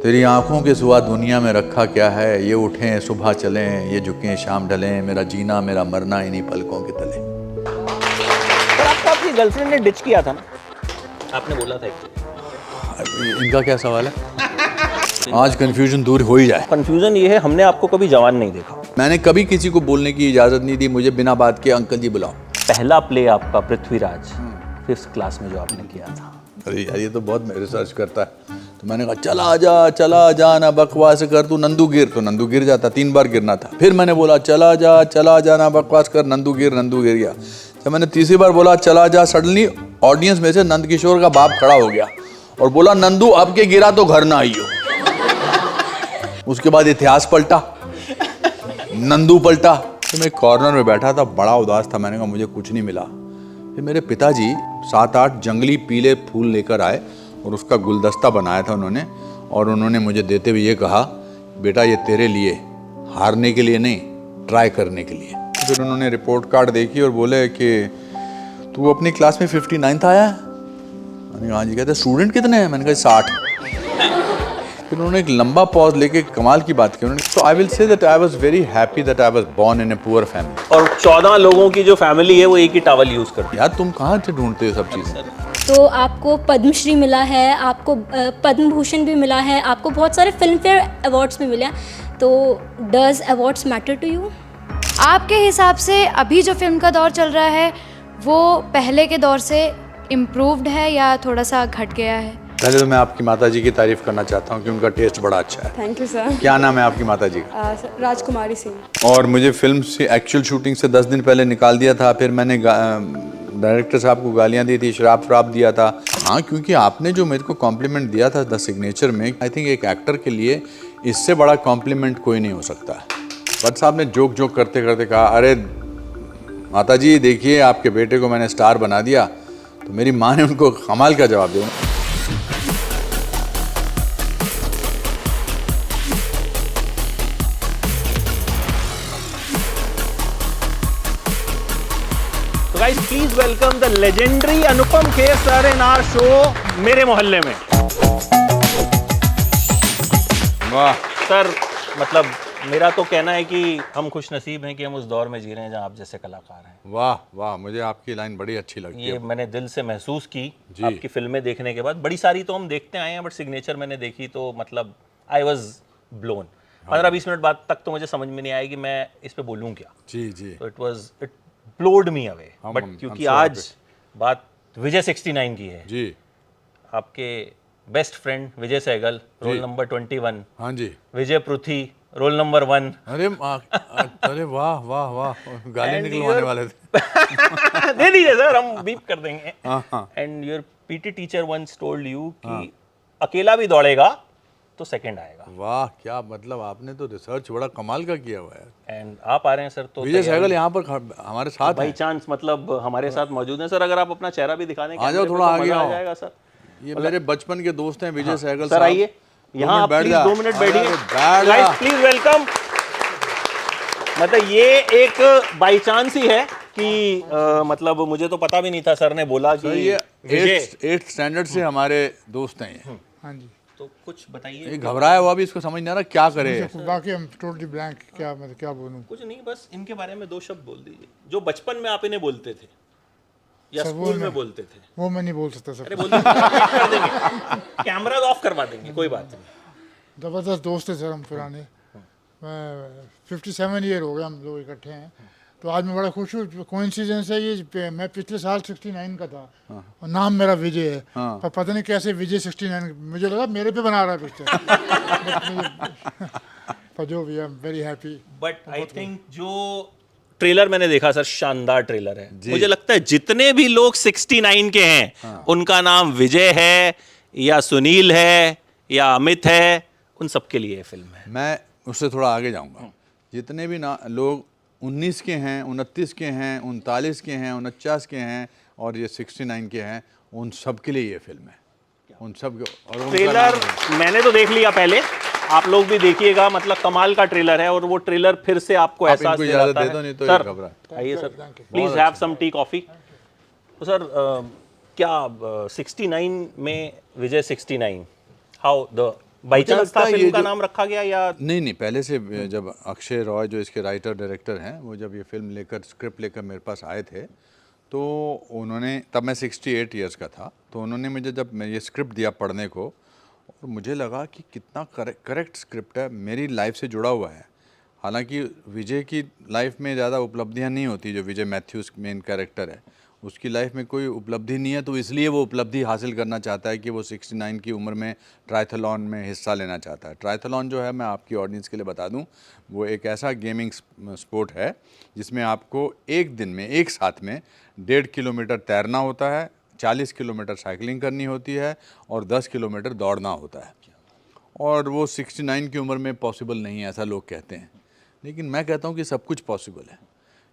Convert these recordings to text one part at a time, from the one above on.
तेरी आंखों के सिवा दुनिया में रखा क्या है, ये उठें सुबह चलें, ये झुकें शाम ढलें, मेरा जीना मेरा मरना इन्हीं पलकों के तले। पर आपको आपकी गर्लफ्रेंड ने डिच किया था ना, आपने बोला था एक। इनका क्या सवाल है? आज कंफ्यूजन दूर हो ही जाए। कंफ्यूजन ये है, हमने आपको कभी जवान नहीं देखा। मैंने कभी किसी को बोलने की इजाजत नहीं दी, मुझे बिना बात के अंकल जी बुलाओ। पहला प्ले आपका पृथ्वीराज 5th क्लास में जो आपने किया था। अरे यार ये तो बहुत रिसर्च करता है। तो मैंने कहा चला जा ना बकवास कर, तू नंदू गिर। तो नंदू गिर जाता, 3 बार गिरना था। फिर मैंने बोला चला जा ना बकवास कर, नंदू गिर गया। जब मैंने तीसरी बार बोला चला जा, सडनली ऑडियंस में से नंद किशोर का बाप खड़ा हो गया और बोला नंदू अब के गिरा तो घर ना आइयो। उसके बाद इतिहास पलटा, नंदू पलटा। तो मैं कॉर्नर में बैठा था, बड़ा उदास था। मैंने कहा मुझे कुछ नहीं मिला। फिर मेरे पिताजी 7-8 जंगली पीले फूल लेकर आए और उसका गुलदस्ता बनाया था उन्होंने, और उन्होंने मुझे देते हुए ये कहा बेटा ये तेरे लिए, हारने के लिए नहीं, ट्राई करने के लिए। फिर उन्होंने रिपोर्ट कार्ड देखी और बोले कि तू अपनी क्लास में 59th आया है? मैंने कहा हाँ जी। कहते स्टूडेंट कितने हैं? मैंने कहा 60। फिर उन्होंने एक लंबा पॉज लेके कमाल की बात की उन्होंने। तो I will say that I was very happy that I was born in a poor family. और 14 लोगों की जो फैमिली है वो एक ही टॉवल यूज करती है। यार तुम कहाँ से ढूंढते हो सब चीज़ें? तो आपको पद्मश्री मिला है, आपको पद्म भूषण भी मिला है, आपको बहुत सारे फिल्म फेयर अवार्ड्स भी मिले हैं। तो does awards matter to you? आपके हिसाब से अभी जो फिल्म का दौर चल रहा है वो पहले के दौर से इम्प्रूव्ड है या थोड़ा सा घट गया है? पहले तो मैं आपकी माताजी की तारीफ करना चाहता हूँ कि उनका टेस्ट बड़ा अच्छा है। Thank you sir. क्या नाम है आपकी माताजी का? राजकुमारी सिंह। और मुझे फिल्म से एक्चुअल शूटिंग से 10 दिन पहले निकाल दिया था। फिर मैंने डायरेक्टर साहब को गालियाँ दी थी, शराब दिया था। हाँ, क्योंकि आपने जो मेरे को कॉम्प्लीमेंट दिया था द सिग्नेचर में, आई थिंक एक एक्टर के लिए इससे बड़ा कॉम्प्लीमेंट कोई नहीं हो सकता। भट्ट साहब ने जोक करते करते कहा अरे माताजी देखिए आपके बेटे को मैंने स्टार बना दिया। तो मेरी माँ ने उनको कमाल का जवाब दिया। Guys please welcome the legendary Anupam Kher sir in our show मेरे मोहल्ले में। वाह सर, मतलब मेरा तो कहना है कि हम खुश नसीब हैं कि हम उस दौर में जी रहे हैं जहां आप जैसे कलाकार हैं। वाह वाह, मुझे आपकी लाइन बड़ी अच्छी लगती है। ये मैंने दिल से महसूस की आपकी फिल्में देखने के बाद। बड़ी सारी तो हम देखते आए हैं, बट सिग्नेचर मैंने देखी तो मतलब आई वाज ब्लोन। 15-20 मिनट बाद तक तो मुझे समझ में नहीं आया कि मैं इस पे बोलूं क्या। जी। तो इट ब्लोड मी अवे। बट क्योंकि आज बात विजय 69 की है जी, आपके बेस्ट फ्रेंड विजय सहगल रोल नंबर 21, हाँ जी, विजय पृथ्वी रोल नंबर 1। अरे वाह वाह वाह, गाली निकलवाने वाले थे। दे दीजिए सर, हम बीप कर देंगे। And your PT teacher once told you कि अकेला भी दौड़ेगा तो सेकंड आएगा। वाह, क्या मतलब, आपने तो रिसर्च बड़ा कमाल का किया हुआ है। एंड आप आ रहे हैं सर, तो विजय सहगल यहाँ पर हमारे साथ बाई चांस मतलब हमारे साथ मौजूद हैं सर। अगर आप अपना चेहरा भी दिखा दें आ जाओ, थोड़ा आगे आ आओ। जाएगा सर। ये मेरे बचपन के दोस्त हैं विजय सहगल सर आइए यहाँ, आप प्लीज 2 मिनट बैठिए। Guys please welcome. मतलब ये एक बाई चांस ही है कि मतलब मुझे तो पता भी नहीं था, सर ने बोला कि ये 8th स्टैंडर्ड से हमारे दोस्त हैं ये। हाँ जी। तो कुछ बताइए। ये घबराया हुआ भी, इसको समझ नहीं आ रहा क्या करे। बाकी हम टोटली ब्लैंक, क्या मतलब क्या बोलूं। कुछ नहीं, बस इनके बारे में 2 शब्द बोल दीजिए जो बचपन में आप इन्हें बोलते थे या स्कूल में बोलते थे। वो मैं नहीं बोल सकता सर। अरे बोल दीजिए, कर देंगे, कैमरा ऑफ करवा देंगे, कोई बात नहीं। ज़बरदस्त दोस्त है सर हम पुराने। मैं 57 ईयर हो गए हम लोग इकट्ठे हैं। तो आज मैं बड़ा खुश हूँ। कोइंसिडेंस है ये, मैं पिछले साल 69 का था और नाम मेरा विजय है। पर पता नहीं कैसे विजय 69, मुझे लगा मेरे पे बना रहा है पिक्चर। पर जो भी, आई am very happy. But I think जो ट्रेलर मैंने देखा सर, शानदार ट्रेलर है। मुझे लगता है जितने भी लोग 69 के हैं उनका नाम विजय है या सुनील है या अमित है, उन सबके लिए ये फिल्म है। मैं उससे थोड़ा आगे जाऊंगा। जितने भी लोग 19 के हैं, 29 के हैं, 39 के हैं, 49 के हैं और ये 69 के हैं, उन सब के लिए ये फिल्म है। उन सब के। और ट्रेलर मैंने तो देख लिया पहले, आप लोग भी देखिएगा। मतलब कमाल का ट्रेलर है और वो ट्रेलर फिर से आपको एहसास दिलाता है। नहीं तो सर घबरा। आइए sir, please have some tea coffee. तो सर क्या 69 में विजय 69, हाउ द बाई मुझे चांस लगता था है फिल्म ये का जो- नाम रखा गया या नहीं पहले से जब अक्षय रॉय जो इसके राइटर डायरेक्टर हैं वो जब ये फिल्म लेकर स्क्रिप्ट लेकर मेरे पास आए थे तो उन्होंने, तब मैं 68 ईयर्स का था, तो उन्होंने मुझे जब मैं ये स्क्रिप्ट दिया पढ़ने को और मुझे लगा कि कितना करेक्ट स्क्रिप्ट है, मेरी लाइफ से जुड़ा हुआ है। हालांकि विजय की लाइफ में ज़्यादा उपलब्धियां नहीं होती, जो विजय मैथ्यूज मेन कैरेक्टर है उसकी लाइफ में कोई उपलब्धि नहीं है, तो इसलिए वो उपलब्धि हासिल करना चाहता है कि वो 69 की उम्र में ट्रायथलॉन में हिस्सा लेना चाहता है। ट्रायथलॉन जो है, मैं आपकी ऑडियंस के लिए बता दूं, वो एक ऐसा गेमिंग स्पोर्ट है जिसमें आपको एक दिन में एक साथ में 1.5 किलोमीटर तैरना होता है, 40 किलोमीटर साइकिलिंग करनी होती है और 10 किलोमीटर दौड़ना होता है। और वो 69 की उम्र में पॉसिबल नहीं है, ऐसा लोग कहते हैं, लेकिन मैं कहता हूँ कि सब कुछ पॉसिबल है।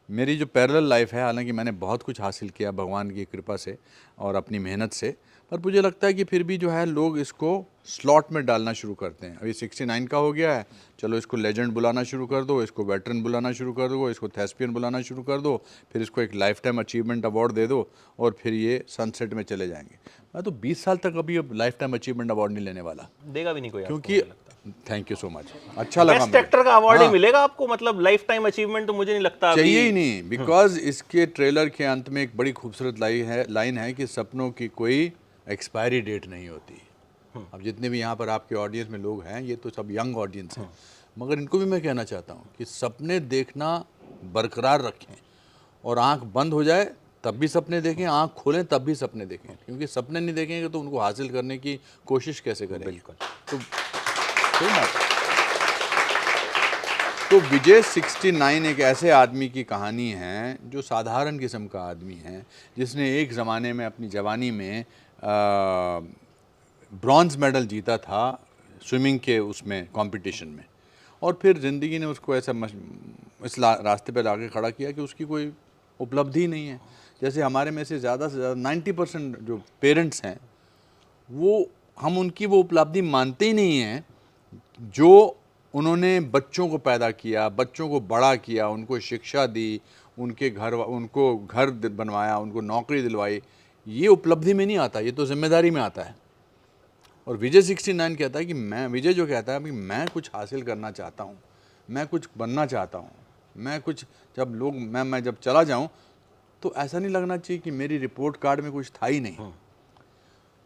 मेरी जो पैरेलल लाइफ है, हालांकि मैंने बहुत कुछ हासिल किया भगवान की कृपा से और अपनी मेहनत से, पर मुझे लगता है कि फिर भी जो है लोग इसको स्लॉट में डालना शुरू करते हैं। अभी 69 का हो गया है, चलो इसको लेजेंड बुलाना शुरू कर दो, इसको वेटरन बुलाना शुरू कर दो, इसको थेस्पियन बुलाना शुरू कर दो, फिर इसको एक लाइफ टाइम अचीवमेंट अवार्ड दे दो और फिर ये सनसेट में चले जाएंगे। मैं तो 20 साल तक अभी अब लाइफ टाइम अचीवमेंट अवार्ड नहीं लेने वाला, देगा भी नहीं कोई आपको, क्योंकि मुझे लगता है। थैंक यू सो मच, अच्छा लगा बेस्ट मुझे। एक्टर का अवार्ड ही हाँ। मिलेगा आपको, मतलब लाइफ टाइम अचीवमेंट तो मुझे नहीं लगता अभी- चाहिए ही नहीं, बिकॉज इसके ट्रेलर के अंत में एक बड़ी खूबसूरत लाइन है कि सपनों की कोई एक्सपायरी डेट नहीं होती। अब जितने भी यहाँ पर आपके ऑडियंस में लोग हैं, ये तो सब यंग ऑडियंस हैं, मगर इनको भी मैं कहना चाहता हूँ कि सपने देखना बरकरार रखें और आंख बंद हो जाए तब भी सपने देखें, आंख खोलें तब भी सपने देखें, क्योंकि सपने नहीं देखेंगे तो उनको हासिल करने की कोशिश कैसे करें। बिल्कुल। तो सही बात है। तो विजय 69 एक ऐसे आदमी की कहानी है जो साधारण किस्म का आदमी है, जिसने एक ज़माने में अपनी जवानी में ब्रॉन्ज मेडल जीता था स्विमिंग के उसमें कंपटीशन में, और फिर ज़िंदगी ने उसको ऐसा रास्ते पर लाके खड़ा किया कि उसकी कोई उपलब्धि नहीं है। जैसे हमारे में से ज़्यादा 90% जो पेरेंट्स हैं वो, हम उनकी वो उपलब्धि मानते ही नहीं हैं जो उन्होंने बच्चों को पैदा किया, बच्चों को बड़ा किया, उनको शिक्षा दी, उनको घर बनवाया, उनको नौकरी दिलवाई। ये उपलब्धि में नहीं आता, ये तो जिम्मेदारी में आता है। और विजय 69 कहता है कि विजय जो कहता है कि मैं कुछ हासिल करना चाहता हूँ, मैं कुछ बनना चाहता हूँ, मैं कुछ, जब लोग मैं जब चला जाऊँ तो ऐसा नहीं लगना चाहिए कि मेरी रिपोर्ट कार्ड में कुछ था ही नहीं।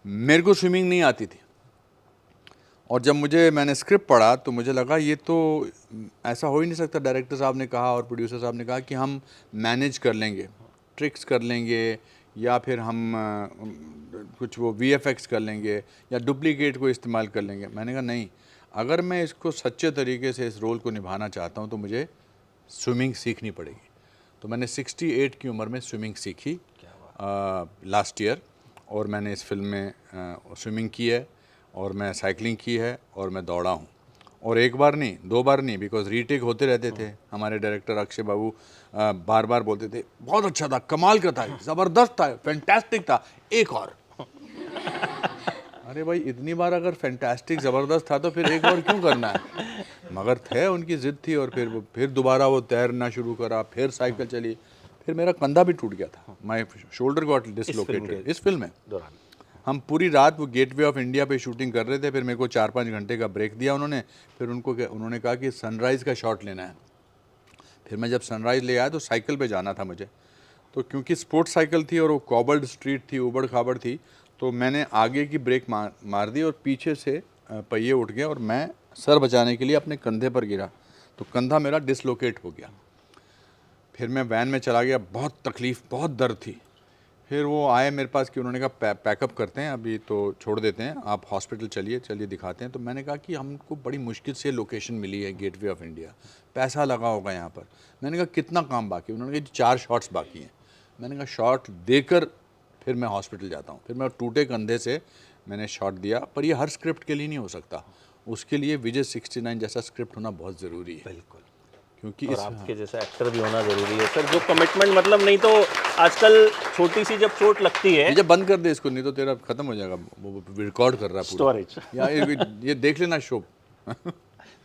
मेरे को स्विमिंग नहीं आती थी और जब मैंने स्क्रिप्ट पढ़ा तो मुझे लगा ये तो ऐसा हो ही नहीं सकता। डायरेक्टर साहब ने कहा और प्रोड्यूसर साहब ने कहा कि हम मैनेज कर लेंगे, ट्रिक्स कर लेंगे, या फिर हम कुछ वो VFX कर लेंगे या डुप्लीकेट को इस्तेमाल कर लेंगे। मैंने कहा नहीं, अगर मैं इसको सच्चे तरीके से इस रोल को निभाना चाहता हूँ तो मुझे स्विमिंग सीखनी पड़ेगी। तो मैंने 68 की उम्र में स्विमिंग सीखी लास्ट ईयर, और मैंने इस फिल्म में स्विमिंग की है और मैं साइकिलिंग की है और मैं दौड़ा हूँ, और एक बार नहीं, 2 बार नहीं, बिकॉज रीटेक होते रहते थे। हमारे डायरेक्टर अक्षय बाबू बार बार बोलते थे बहुत अच्छा था, कमाल का था, ज़बरदस्त था, फैंटास्टिक था, एक और। अरे भाई, इतनी बार अगर फैंटास्टिक ज़बरदस्त था तो फिर एक और क्यों करना है। मगर थे, उनकी ज़िद थी, और फिर दोबारा वो तैरना शुरू करा, फिर साइकिल चली, फिर मेरा कंधा भी टूट गया था, माई शोल्डर गॉट डिसलोकेटेड इस फिल्म में। हम पूरी रात वो गेटवे ऑफ इंडिया पे शूटिंग कर रहे थे, फिर मेरे को 4-5 घंटे का ब्रेक दिया उन्होंने, फिर उन्होंने कहा कि सनराइज़ का शॉट लेना है। फिर मैं जब सनराइज़ ले आया तो साइकिल पे जाना था मुझे, तो क्योंकि स्पोर्ट्स साइकिल थी और वो कॉबल्ड स्ट्रीट थी, उबड़ खाबड़ थी, तो मैंने आगे की ब्रेक मार दी और पीछे से पहिए उठ गए और मैं सर बचाने के लिए अपने कंधे पर गिरा, तो कंधा मेरा डिसलोकेट हो गया। फिर मैं वैन में चला गया, बहुत तकलीफ़, बहुत दर्द थी। फिर वो आए मेरे पास कि उन्होंने कहा पैकअप करते हैं, अभी तो छोड़ देते हैं, आप हॉस्पिटल चलिए दिखाते हैं। तो मैंने कहा कि हमको बड़ी मुश्किल से लोकेशन मिली है गेटवे ऑफ इंडिया, पैसा लगा होगा यहाँ पर। मैंने कहा कितना काम बाकी, उन्होंने कहा 4 शॉट्स बाकी हैं। मैंने कहा शॉट देकर फिर मैं हॉस्पिटल जाता हूँ। फिर मैं टूटे कंधे से मैंने शॉट दिया, पर ये हर स्क्रिप्ट के लिए नहीं हो सकता, उसके लिए विजय 69 जैसा स्क्रिप्ट होना बहुत ज़रूरी है। बिल्कुल, क्योंकि और आपके जैसा एक्टर भी होना जरूरी है सर, जो कमिटमेंट, मतलब नहीं तो आजकल छोटी सी जब चोट लगती है। जब बंद कर दे इसको, नहीं तो तेरा खत्म हो जाएगा, वो रिकॉर्ड कर रहा है पूरा। स्टोरेज या ये देख लेना शो।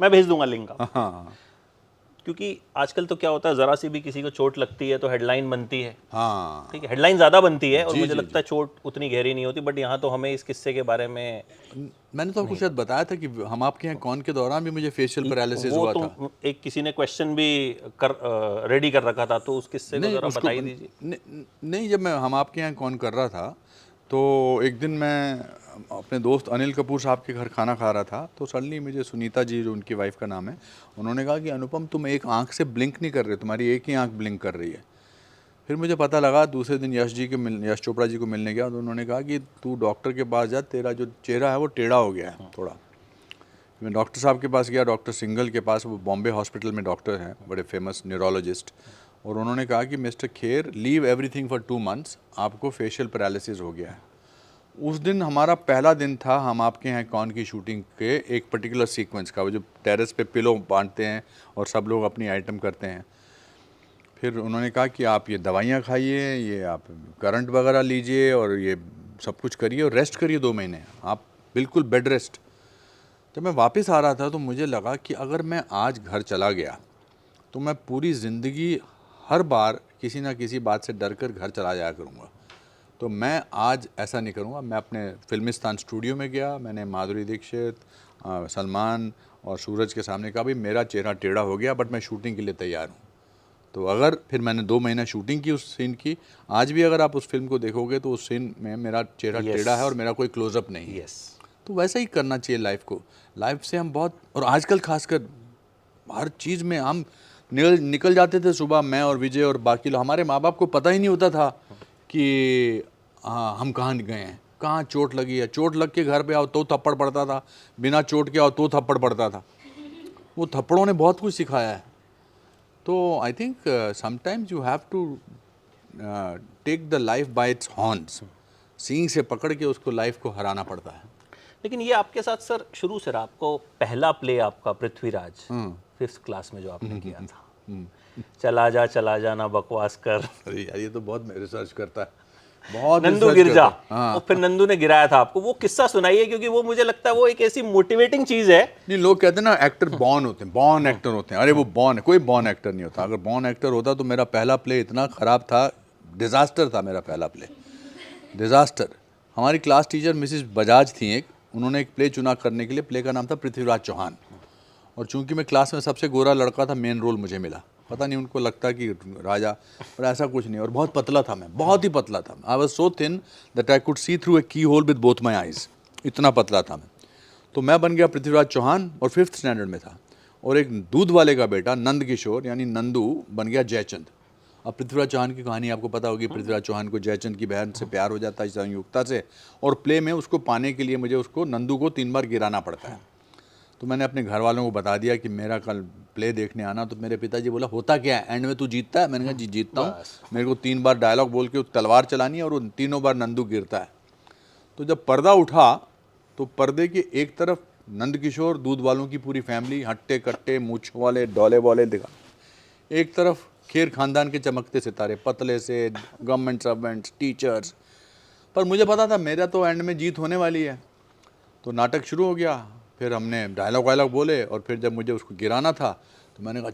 मैं भेज दूंगा लिंक आपको। हाँ, क्योंकि आजकल तो क्या होता है, ज़रा सी भी किसी को चोट लगती है तो हेडलाइन बनती है, हाँ ठीक है, हेडलाइन ज़्यादा बनती है और जी, मुझे जी, लगता है चोट उतनी गहरी नहीं होती, बट यहाँ तो हमें इस किस्से के बारे में मैंने तो आपको शायद बताया था कि हम आपके यहाँ कौन के दौरान भी मुझे फेशियल पैरालिसिस वो हुआ तो था। एक किसी ने क्वेश्चन भी रेडी कर रखा था, तो उस किस्से को ज़रा बता ही दीजिए। नहीं, जब मैं हम आपके यहाँ कौन कर रहा था तो एक दिन मैं अपने दोस्त अनिल कपूर साहब के घर खाना खा रहा था, तो सडनली मुझे सुनीता जी, जो उनकी वाइफ का नाम है, उन्होंने कहा कि अनुपम तुम एक आंख से ब्लिंक नहीं कर रहे, तुम्हारी एक ही आंख ब्लिंक कर रही है। फिर मुझे पता लगा, दूसरे दिन यश चोपड़ा जी को मिलने गया तो उन्होंने कहा कि तू डॉक्टर के पास जा, तेरा जो चेहरा है वो टेढ़ा हो गया है थोड़ा। मैं डॉक्टर साहब के पास गया, डॉक्टर सिंघल के पास, वो बॉम्बे हॉस्पिटल में डॉक्टर हैं, बड़े फेमस न्यूरोलॉजिस्ट, और उन्होंने कहा कि mister Kher, leave everything for 2 months, आपको फेशियल पैरालिसिस हो गया है। उस दिन हमारा पहला दिन था हम आपके यहाँ कौन की शूटिंग के एक पर्टिकुलर सीक्वेंस का, वो जो टेरेस पे पिलो बांटते हैं और सब लोग अपनी आइटम करते हैं। फिर उन्होंने कहा कि आप ये दवाइयाँ खाइए, ये आप करंट वगैरह लीजिए और ये सब कुछ करिए और रेस्ट करिए 2 महीने, आप बिल्कुल बेड रेस्ट। जब मैं वापस आ रहा था तो मुझे लगा कि अगर मैं आज घर चला गया तो मैं पूरी ज़िंदगी हर बार किसी ना किसी बात से डर कर घर चला जाया करूँगा। तो मैं आज ऐसा नहीं करूँगा। मैं अपने फिल्मिस्तान स्टूडियो में गया, मैंने माधुरी दीक्षित, सलमान और सूरज के सामने कहा, भाई मेरा चेहरा टेढ़ा हो गया बट मैं शूटिंग के लिए तैयार हूँ। तो अगर फिर मैंने 2 महीना शूटिंग की उस सीन की, आज भी अगर आप उस फिल्म को देखोगे तो उस सीन में मेरा चेहरा टेढ़ा है और मेरा कोई क्लोजअप नहीं है। तो वैसा ही करना चाहिए लाइफ को। लाइफ से हम बहुत, और आजकल खासकर हर चीज़ में हम निकल जाते थे सुबह, मैं और विजय और बाकी लोग, हमारे माँ बाप को पता ही नहीं होता था कि हाँ हम कहाँ गए हैं, कहाँ चोट लगी है। चोट लग के घर पे आओ तो थप्पड़ पड़ता था, बिना चोट के आओ तो थप्पड़ पड़ता था। वो थप्पड़ों ने बहुत कुछ सिखाया है। तो I think sometimes you have to take the life by its horns, सींग से पकड़ के उसको लाइफ को हराना पड़ता है। लेकिन ये आपके साथ सर शुरू से रहा, आपको पहला प्ले आपका पृथ्वीराज 5th क्लास में जो आपने किया था, चला जा ना बकवास कर, अरे यार ये तो बहुत रिसर्च करता है, बहुत नंदू research गिर जा, करता है। हाँ। और फिर नंदू ने गिराया था आपको, वो किस्सा सुनाइए, क्योंकि वो मुझे लगता है वो एक ऐसी मोटिवेटिंग चीज है। नहीं, लोग कहते हैं ना एक्टर बॉर्न होते हैं, बॉर्न एक्टर होते हैं। अरे वो बॉर्न है, कोई बॉर्न एक्टर नहीं होता। अगर बॉर्न एक्टर होता तो मेरा पहला प्ले इतना ख़राब था, डिज़ास्टर था मेरा पहला प्ले, डिज़ास्टर। हमारी क्लास टीचर मिसिस बजाज थी एक, उन्होंने एक प्ले चुना करने के लिए, प्ले का नाम था पृथ्वीराज चौहान, और चूंकि मैं क्लास में सबसे गोरा लड़का था, मेन रोल मुझे मिला। पता नहीं उनको लगता कि राजा, और ऐसा कुछ नहीं। और बहुत पतला था मैं, बहुत ही पतला था। I was so thin that I could see through a key hole with both my eyes, इतना पतला था मैं। तो मैं बन गया पृथ्वीराज चौहान और 5th स्टैंडर्ड में था। और एक दूध वाले का बेटा नंद किशोर यानी नंदू बन गया जयचंद। अब पृथ्वीराज चौहान की कहानी आपको पता होगी, पृथ्वीराज चौहान को जयचंद की बहन से प्यार हो जाता है, संयुक्ता से, और प्ले में उसको पाने के लिए मुझे उसको नंदू को 3 बार गिराना पड़ता है। तो मैंने अपने घर वालों को बता दिया कि मेरा कल प्ले देखने आना। तो मेरे पिताजी बोला होता क्या है, एंड में तू जीतता है? मैंने कहा जी जीतता हूँ, मेरे को 3 बार डायलॉग बोल के तलवार चलानी है और उन 3 बार नंदू गिरता है। तो जब पर्दा उठा तो पर्दे के एक तरफ नंद किशोर, दूध वालों की पूरी फैमिली, हट्टे कट्टे मूछ वाले डोले वाले दिखा, एक तरफ खेर खानदान के चमकते सितारे, पतले से गवर्नमेंट सर्वेंट्स, टीचर्स। पर मुझे पता था मेरा तो एंड में जीत होने वाली है। तो नाटक शुरू हो गया, फिर हमने डायलॉग वायलॉग बोले, और फिर जब मुझे उसको गिराना था तो मैंने कहा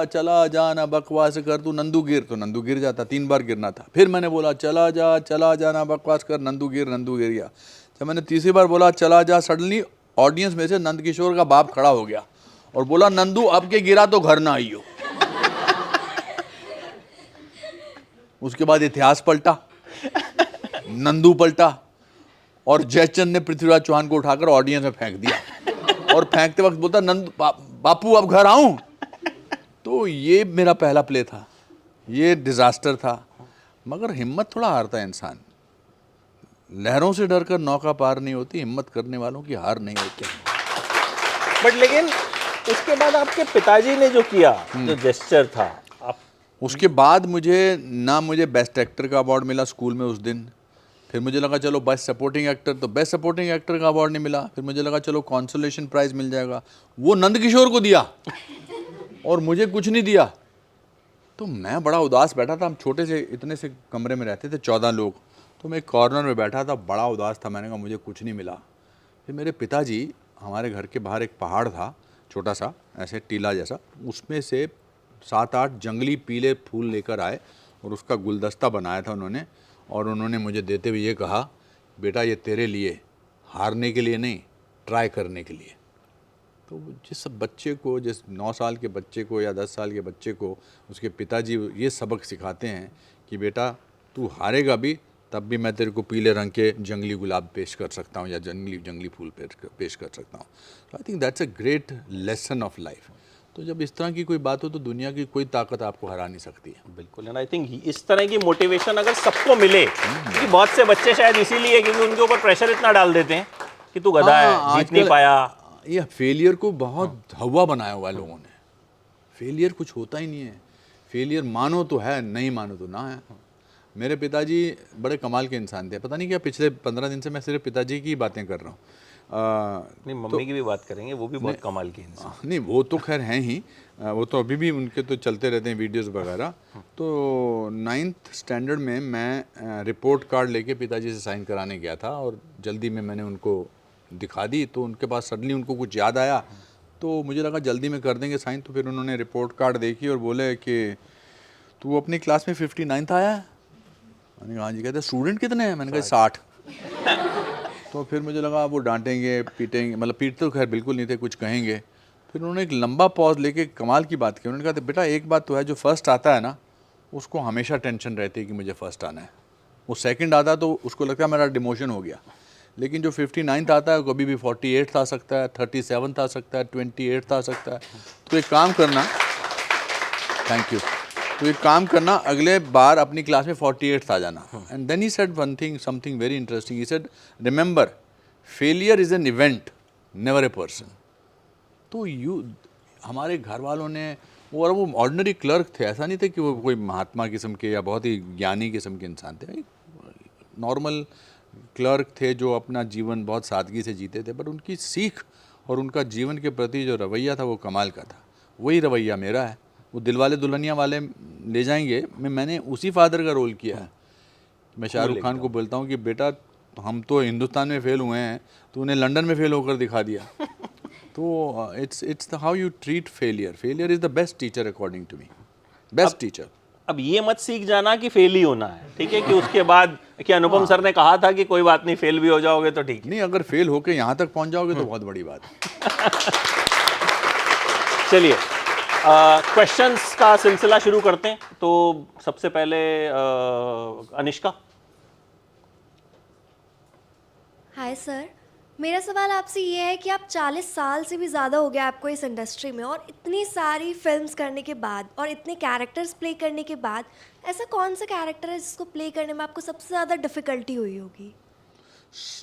चला जा ना बकवास कर तू नंदू गिर, तो नंदू गिर जाता। 3 बार गिरना था। फिर मैंने बोला चला जा ना बकवास कर, नंदू गिर गया। जब मैंने तीसरी बार बोला चला जा, सडनली ऑडियंस में से नंद किशोर का बाप खड़ा हो गया और बोला नंदू अब के गिरा तो घर ना आइयो। उसके बाद इतिहास पलटा, नंदू पलटा, और जयचंद ने पृथ्वीराज चौहान को उठाकर ऑडियंस में फेंक दिया, और फेंकते वक्त बोलता नंदू बापू अब घर आऊं। तो ये मेरा पहला प्ले था, ये डिजास्टर था। मगर हिम्मत थोड़ा हारता है इंसान, लहरों से डरकर नौका पार नहीं होती, हिम्मत करने वालों की हार नहीं होती। बट लेकिन उसके बाद आपके पिताजी ने जो किया, जो जेस्चर था, आप उसके बाद मुझे बेस्ट एक्टर का अवार्ड मिला स्कूल में उस दिन। फिर मुझे लगा चलो बेस्ट सपोर्टिंग एक्टर, तो बेस्ट सपोर्टिंग एक्टर का अवार्ड नहीं मिला। फिर मुझे लगा चलो कॉन्सोलेशन प्राइज मिल जाएगा, वो नंद किशोर को दिया और मुझे कुछ नहीं दिया। तो मैं बड़ा उदास बैठा था। हम छोटे से इतने से कमरे में रहते थे, 14 लोग। तो मैं एक कॉर्नर में बैठा था, बड़ा उदास था। मैंने कहा मुझे कुछ नहीं मिला। फिर मेरे पिताजी, हमारे घर के बाहर एक पहाड़ था छोटा सा ऐसे टीला जैसा, उसमें से 7-8 जंगली पीले फूल लेकर आए और उसका गुलदस्ता बनाया था उन्होंने, और उन्होंने मुझे देते हुए ये कहा, बेटा ये तेरे लिए, हारने के लिए नहीं, ट्राई करने के लिए। तो जिस बच्चे को, जिस 9 साल के बच्चे को या 10 साल के बच्चे को उसके पिताजी ये सबक सिखाते हैं कि बेटा तू हारेगा भी, तब भी मैं तेरे को पीले रंग के जंगली गुलाब पेश कर सकता हूँ या जंगली फूल पेश कर सकता हूँ। तो I think that's a great lesson of life. तो जब इस तरह की कोई बात हो तो दुनिया की कोई ताकत आपको हरा नहीं सकती है। बिल्कुल। एंड आई थिंक इस तरह की मोटिवेशन अगर सबको मिले, क्योंकि बहुत से बच्चे शायद इसीलिए क्योंकि उनके ऊपर प्रेशर इतना डाल देते हैं कि तू गधा है, जीत नहीं पाया। ये फेलियर को बहुत हवा बनाया हुआ है लोगों ने। फेलियर कुछ होता ही नहीं है। फेलियर मानो तो है, नहीं मानो तो ना है। मेरे पिताजी बड़े कमाल के इंसान थे। पता नहीं क्या पिछले 15 दिन से मैं सिर्फ पिताजी की बातें कर रहा हूँ। नहीं, मम्मी की भी बात करेंगे, वो भी बहुत कमाल की इंसान। नहीं वो तो खैर हैं ही, वो तो अभी भी उनके तो चलते रहते हैं वीडियोस वगैरह। तो 9th स्टैंडर्ड में मैं रिपोर्ट कार्ड लेके पिताजी से साइन कराने गया था और जल्दी में मैंने उनको दिखा दी, तो उनके पास सडनली उनको कुछ याद आया, तो मुझे लगा जल्दी में कर देंगे साइन। तो फिर उन्होंने रिपोर्ट कार्ड देखी और बोले कि तू अपनी क्लास में 59th आया है। मैंने कहा हाँ जी। कहते स्टूडेंट कितने हैं? मैंने कहा 60। तो फिर मुझे लगा वो डांटेंगे, पीटेंगे, मतलब पीटते तो खैर बिल्कुल नहीं थे, कुछ कहेंगे। फिर उन्होंने एक लंबा पॉज लेके कमाल की बात की। उन्होंने कहा बेटा एक बात तो है, जो फर्स्ट आता है ना उसको हमेशा टेंशन रहती है कि मुझे फर्स्ट आना है। वो सेकंड आता तो उसको लगता है मेरा डिमोशन हो गया, लेकिन जो 59th आता है कभी भी 48th आ सकता है, 37th आ सकता है, 28th आ सकता है। तो एक काम करना, थैंक यू, तो एक काम करना, अगले बार अपनी क्लास में 48th आ जाना। And then he said one thing, something very interesting. He said remember failure is an event, never a person. तो हमारे घर वालों ने, और वो ऑर्डिनरी क्लर्क थे, ऐसा नहीं थे कि वो कोई महात्मा किस्म के या बहुत ही ज्ञानी किस्म के इंसान थे। नॉर्मल क्लर्क थे जो अपना जीवन बहुत सादगी से जीते थे, बट उनकी सीख और उनका जीवन के प्रति जो रवैया था वो कमाल का था। वही रवैया मेरा है। वो दिलवाले दुल्हनिया वाले ले जाएंगे में मैंने उसी फादर का रोल किया है। मैं शाहरुख खान को बोलता हूँ कि बेटा हम तो हिंदुस्तान में फेल हुए हैं, तो उन्हें लंदन में फेल होकर दिखा दिया। तो it's how you treat failure. Failure is the best teacher according to me, best teacher. अब ये मत सीख जाना कि फेल ही होना है, ठीक है, कि उसके बाद कि अनुपम सर ने कहा था कि कोई बात नहीं, फेल भी हो जाओगे तो ठीक है। नहीं, अगर फेल होके यहाँ तक पहुँच जाओगे तो बहुत बड़ी बात है। चलिए क्वेश्चंस का सिलसिला शुरू करते हैं। तो सबसे पहले अनिष्का। हाय सर, मेरा सवाल आपसे ये है कि आप 40 साल से भी ज़्यादा हो गया आपको इस इंडस्ट्री में, और इतनी सारी फिल्म्स करने के बाद और इतने कैरेक्टर्स प्ले करने के बाद ऐसा कौन सा कैरेक्टर है जिसको प्ले करने में आपको सबसे ज़्यादा डिफ़िकल्टी हुई होगी?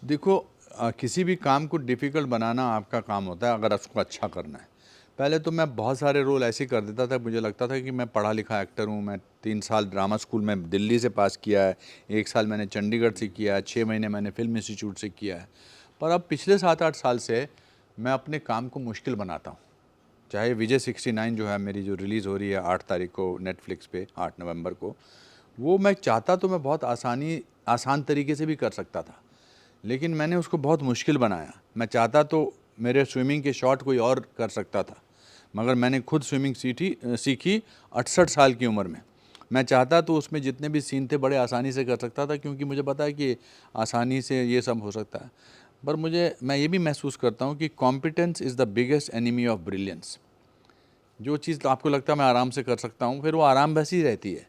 देखो किसी भी काम को डिफ़िकल्ट बनाना आपका काम होता है, अगर उसको अच्छा करना है। पहले तो मैं बहुत सारे रोल ऐसे कर देता था, मुझे लगता था कि मैं पढ़ा लिखा एक्टर हूँ। मैं 3 साल ड्रामा स्कूल में दिल्ली से पास किया है, 1 साल मैंने चंडीगढ़ से किया है, 6 महीने मैंने फिल्म इंस्टीट्यूट से किया है। पर अब पिछले 7-8 साल से मैं अपने काम को मुश्किल बनाता हूँ। चाहे विजय 69 जो है मेरी, जो रिलीज़ हो रही है 8 तारीख को नेटफ्लिक्स पे, 8 नवंबर को, वो मैं चाहता तो मैं बहुत आसान तरीके से भी कर सकता था, लेकिन मैंने उसको बहुत मुश्किल बनाया। मैं चाहता तो मेरे स्विमिंग के शॉट कोई और कर सकता था, मगर मैंने खुद स्विमिंग सीखी 68 साल की उम्र में। मैं चाहता तो उसमें जितने भी सीन थे बड़े आसानी से कर सकता था, क्योंकि मुझे पता है कि आसानी से ये सब हो सकता है। पर मैं ये भी महसूस करता हूँ कि competence is the biggest enemy of brilliance. जो चीज़ आपको लगता है मैं आराम से कर सकता हूँ, फिर वो आराम वैसी रहती है।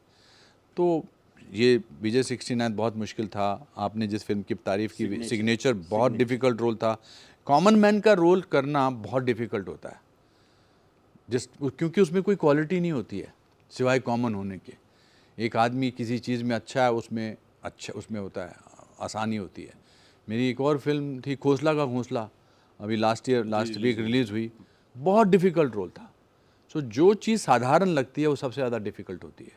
तो ये विजय 69 बहुत मुश्किल था। आपने जिस फिल्म की तारीफ़ की, सिग्नेचर बहुत डिफ़िकल्ट रोल था। कॉमन मैन का रोल करना बहुत डिफ़िकल्ट होता है, क्योंकि उसमें कोई क्वालिटी नहीं होती है सिवाय कॉमन होने के। एक आदमी किसी चीज़ में अच्छा है, उसमें होता है, आसानी होती है। मेरी एक और फिल्म थी खोसला का घोंसला, अभी लास्ट वीक रिलीज़ हुई, बहुत डिफ़िकल्ट रोल था। सो जो चीज़ साधारण लगती है वो सबसे ज़्यादा डिफ़िकल्ट होती है,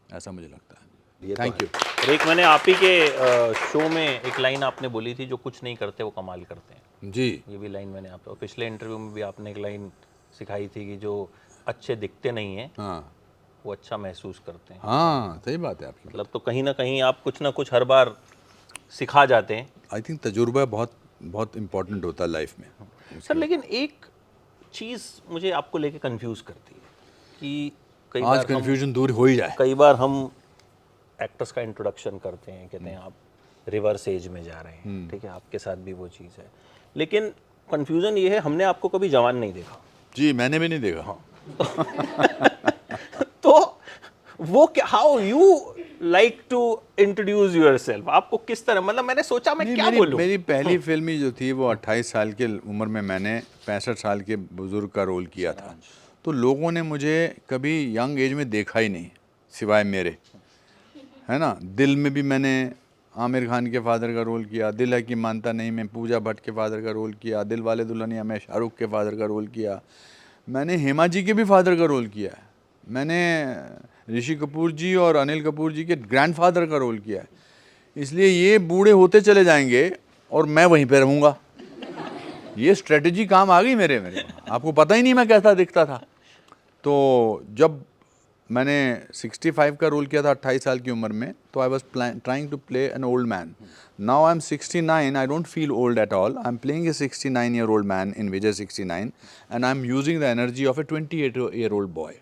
ऐसा मुझे लगता है। Thank you. और एक मैंने आप ही के शो में एक लाइन आपने बोली थी, जो कुछ नहीं करते वो कमाल करते हैं। जी, ये भी लाइन मैंने आपको, पिछले इंटरव्यू में भी आपने एक लाइन सिखाई थी कि जो अच्छे दिखते नहीं हैं, हाँ वो अच्छा महसूस करते हैं। हाँ, सही बात है आपकी। मतलब तो कहीं ना कहीं आप कुछ ना कुछ हर बार सिखा जाते हैं। आई थिंक तजुर्बा बहुत बहुत इम्पोर्टेंट होता है लाइफ में। सर लेकिन एक चीज़ मुझे आपको लेके कंफ्यूज करती है कि कई आज बार हम कंफ्यूजन दूर हो ही जाए। कई बार हम एक्टर्स का इंट्रोडक्शन करते हैं, कहते हैं आप रिवर्स एज में जा रहे हैं, ठीक है, आपके साथ भी वो चीज़ है, लेकिन कंफ्यूजन ये है हमने आपको कभी जवान नहीं देखा। जी, मैंने भी नहीं देखा। तो वो क्या, how you like to introduce yourself, आपको किस तरह, मतलब मैंने सोचा मैं नहीं, क्या बोलूं। मेरी पहली फिल्म ही जो थी वो 28 साल के उम्र में मैंने 65 साल के बुजुर्ग का रोल किया था। तो लोगों ने मुझे कभी यंग एज में देखा ही नहीं सिवाय मेरे, है ना। दिल में भी मैंने आमिर खान के फादर का रोल किया, दिल है कि मानता नहीं में पूजा भट्ट के फादर का रोल किया, दिल वाले दुल्हनिया में शाहरुख के फादर का रोल किया, मैंने हेमा जी के भी फादर का रोल किया है, मैंने ऋषि कपूर जी और अनिल कपूर जी के ग्रैंडफादर का रोल किया है। इसलिए ये बूढ़े होते चले जाएंगे और मैं वहीं पे रहूँगा। ये स्ट्रेटजी काम आ गई मेरे आपको पता ही नहीं मैं कैसा दिखता था। तो जब मैंने 65 का रोल किया था 28 साल की उम्र में, तो I was trying to play an old man. Now I am 69, I don't feel old at all, I am playing a 69-year-old man in Vijay 69 and I am using the energy of a 28-year-old boy,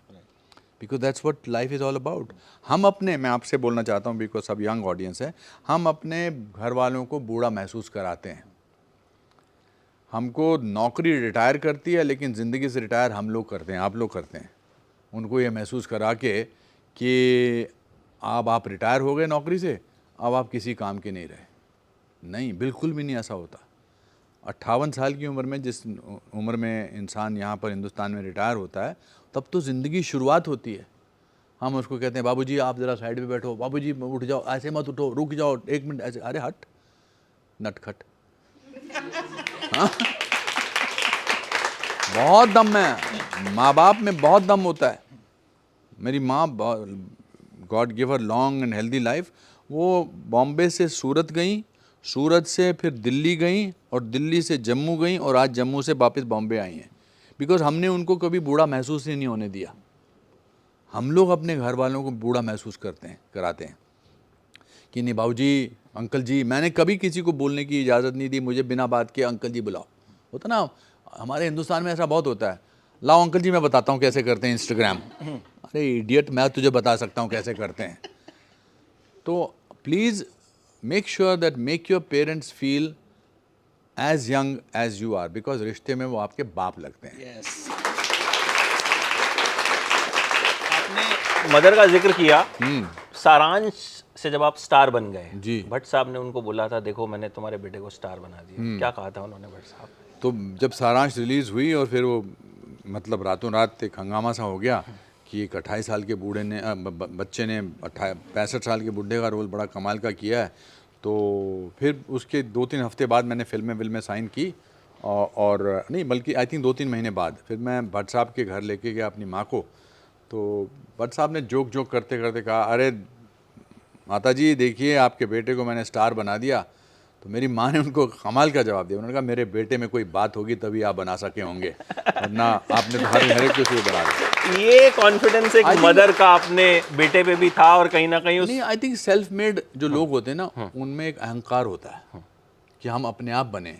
because that's what life is all about. हम अपने, मैं आपसे बोलना चाहता हूँ because सब young audience है, हम अपने घर वालों को बूढ़ा महसूस कराते हैं। हमको नौकरी रिटायर करती है, लेकिन ज़िंदगी से रिटायर हम लोग करते हैं, आप लोग करते हैं। उनको ये महसूस करा के कि अब आप रिटायर हो गए नौकरी से, अब आप किसी काम के नहीं रहे। नहीं, बिल्कुल भी नहीं ऐसा होता। 58 साल की उम्र में, जिस उम्र में इंसान यहाँ पर हिंदुस्तान में रिटायर होता है, तब तो ज़िंदगी शुरुआत होती है। हम उसको कहते हैं बाबूजी आप ज़रा साइड पे बैठो, बाबूजी उठ जाओ, ऐसे मत उठो, रुक जाओ 1 मिनट, ऐसे, अरे हट नटखट। हाँ? बहुत दम है, माँ बाप में बहुत दम होता है। मेरी माँ, God give her long and healthy life, वो बॉम्बे से सूरत गई, सूरत से फिर दिल्ली गई और दिल्ली से जम्मू गई और आज जम्मू से वापस बॉम्बे आई हैं, बिकॉज हमने उनको कभी बूढ़ा महसूस ही नहीं होने दिया। हम लोग अपने घर वालों को बूढ़ा महसूस कराते हैं कि नहीं बाबूजी, अंकल जी। मैंने कभी किसी को बोलने की इजाज़त नहीं दी, मुझे बिना बात के अंकल जी बुलाओ। होता ना, हमारे हिंदुस्तान में ऐसा बहुत होता है, लाओ अंकल जी मैं बताता हूँ कैसे करते हैं इंस्टाग्राम। अरे इडियट, मैं तुझे बता सकता हूँ कैसे करते हैं। तो please make sure that make your parents feel as young as you are, because रिश्ते में वो आपके बाप लगते हैं। आपने मदर का जिक्र किया, सारांश से जब आप स्टार बन गए जी, भट्ट साहब ने उनको बोला था देखो मैंने तुम्हारे बेटे को स्टार बना दिया, क्या कहा था उन्होंने भट्ट साहब? तो जब सारांश रिलीज़ हुई और फिर वो मतलब रातों रात एक हंगामा सा हो गया कि एक 28 साल के बूढ़े ने बच्चे ने 65 साल के बूढ़े का रोल बड़ा कमाल का किया है। तो फिर उसके 2-3 हफ्ते बाद मैंने फिल्में साइन की और नहीं बल्कि आई थिंक 2-3 महीने बाद फिर मैं भट्ट साहब के घर लेके गया अपनी माँ को। तो भट्ट साहब ने जोक करते करते कहा, अरे माता जी देखिए आपके बेटे को मैंने स्टार बना दिया। तो मेरी माँ ने उनको कमाल का जवाब दिया, उन्होंने कहा मेरे बेटे में कोई बात होगी तभी आप बना सके होंगे, वरना आपने तो हर एक के शुरू बना दिया। ये कॉन्फिडेंस एक मदर का अपने बेटे पे भी था और कहीं ना कहीं नहीं, आई थिंक सेल्फ मेड जो लोग होते हैं ना, उनमें एक अहंकार होता है कि हम अपने आप बने।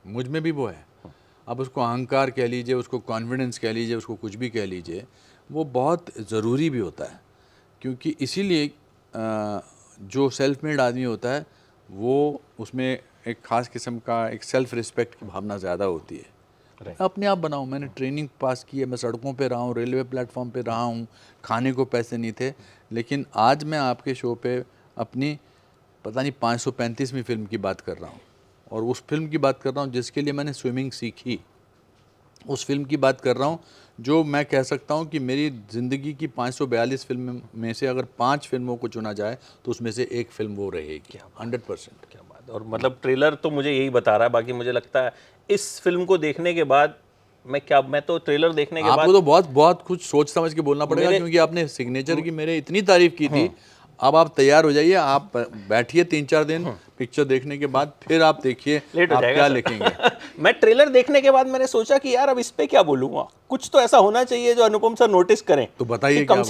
मुझ में भी वो है। अब उसको अहंकार कह लीजिए, उसको कॉन्फिडेंस कह लीजिए, उसको कुछ भी कह लीजिए, वो बहुत ज़रूरी भी होता है। क्योंकि इसीलिए जो सेल्फ मेड आदमी होता है वो उसमें एक ख़ास किस्म का एक सेल्फ रिस्पेक्ट की भावना ज़्यादा होती है। मैं अपने आप बनाऊँ, मैंने ट्रेनिंग पास की है, मैं सड़कों पे रहा हूँ, रेलवे प्लेटफॉर्म पे रहा हूँ, खाने को पैसे नहीं थे, लेकिन आज मैं आपके शो पे अपनी पता नहीं 535वीं फिल्म की बात कर रहा हूँ और उस फिल्म की बात कर रहा हूँ जिसके लिए मैंने स्विमिंग सीखी। उस फिल्म की बात कर रहा हूँ जो मैं कह सकता हूँ कि मेरी ज़िंदगी की 542 फिल्म में से अगर 5 फिल्मों को चुना जाए तो उसमें से एक फिल्म वो रहेगी 100%। क्या बात। और मतलब ट्रेलर तो मुझे यही बता रहा है, बाकी मुझे लगता है इस फिल्म को देखने के बाद मैं तो ट्रेलर देखने के बाद आपको तो बहुत कुछ सोच समझ के बोलना पड़ेगा, क्योंकि आपने सिग्नेचर की मेरे इतनी तारीफ की थी। अब आप तैयार हो जाइए, आप बैठिए 3-4 दिन पिक्चर देखने के बाद, फिर आप देखिए आप क्या लिखेंगे। मैं ट्रेलर देखने के बाद मैंने सोचा कि यार अब इस पे क्या बोलूँगा, कुछ तो ऐसा होना चाहिए जो अनुपम सर नोटिस करें। तो बताइए, कम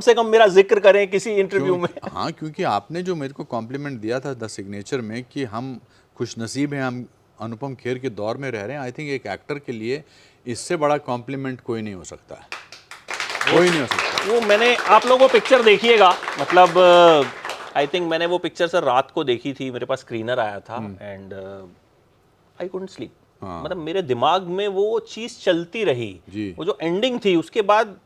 से कम मेरा जिक्र करें किसी इंटरव्यू में। हाँ, क्योंकि आपने जो मेरे को कॉम्प्लीमेंट दिया था द सिग्नेचर में कि हम खुशनसीब हैं, हम अनुपम खेर के दौर में रह रहे हैं। आई थिंक एक एक्टर के लिए इससे बड़ा कॉम्प्लीमेंट कोई नहीं हो सकता है, कोई नहीं हो सकता। वो मैंने, आप लोग वो पिक्चर देखिएगा, मतलब आई थिंक मैंने वो पिक्चर सर रात को देखी थी, मेरे पास स्क्रीनर आया था एंड आई कुडंट स्लीप। मतलब मेरे दिमाग में वो चीज़ चलती रही जी। वो जो एंडिंग थी, उसके बाद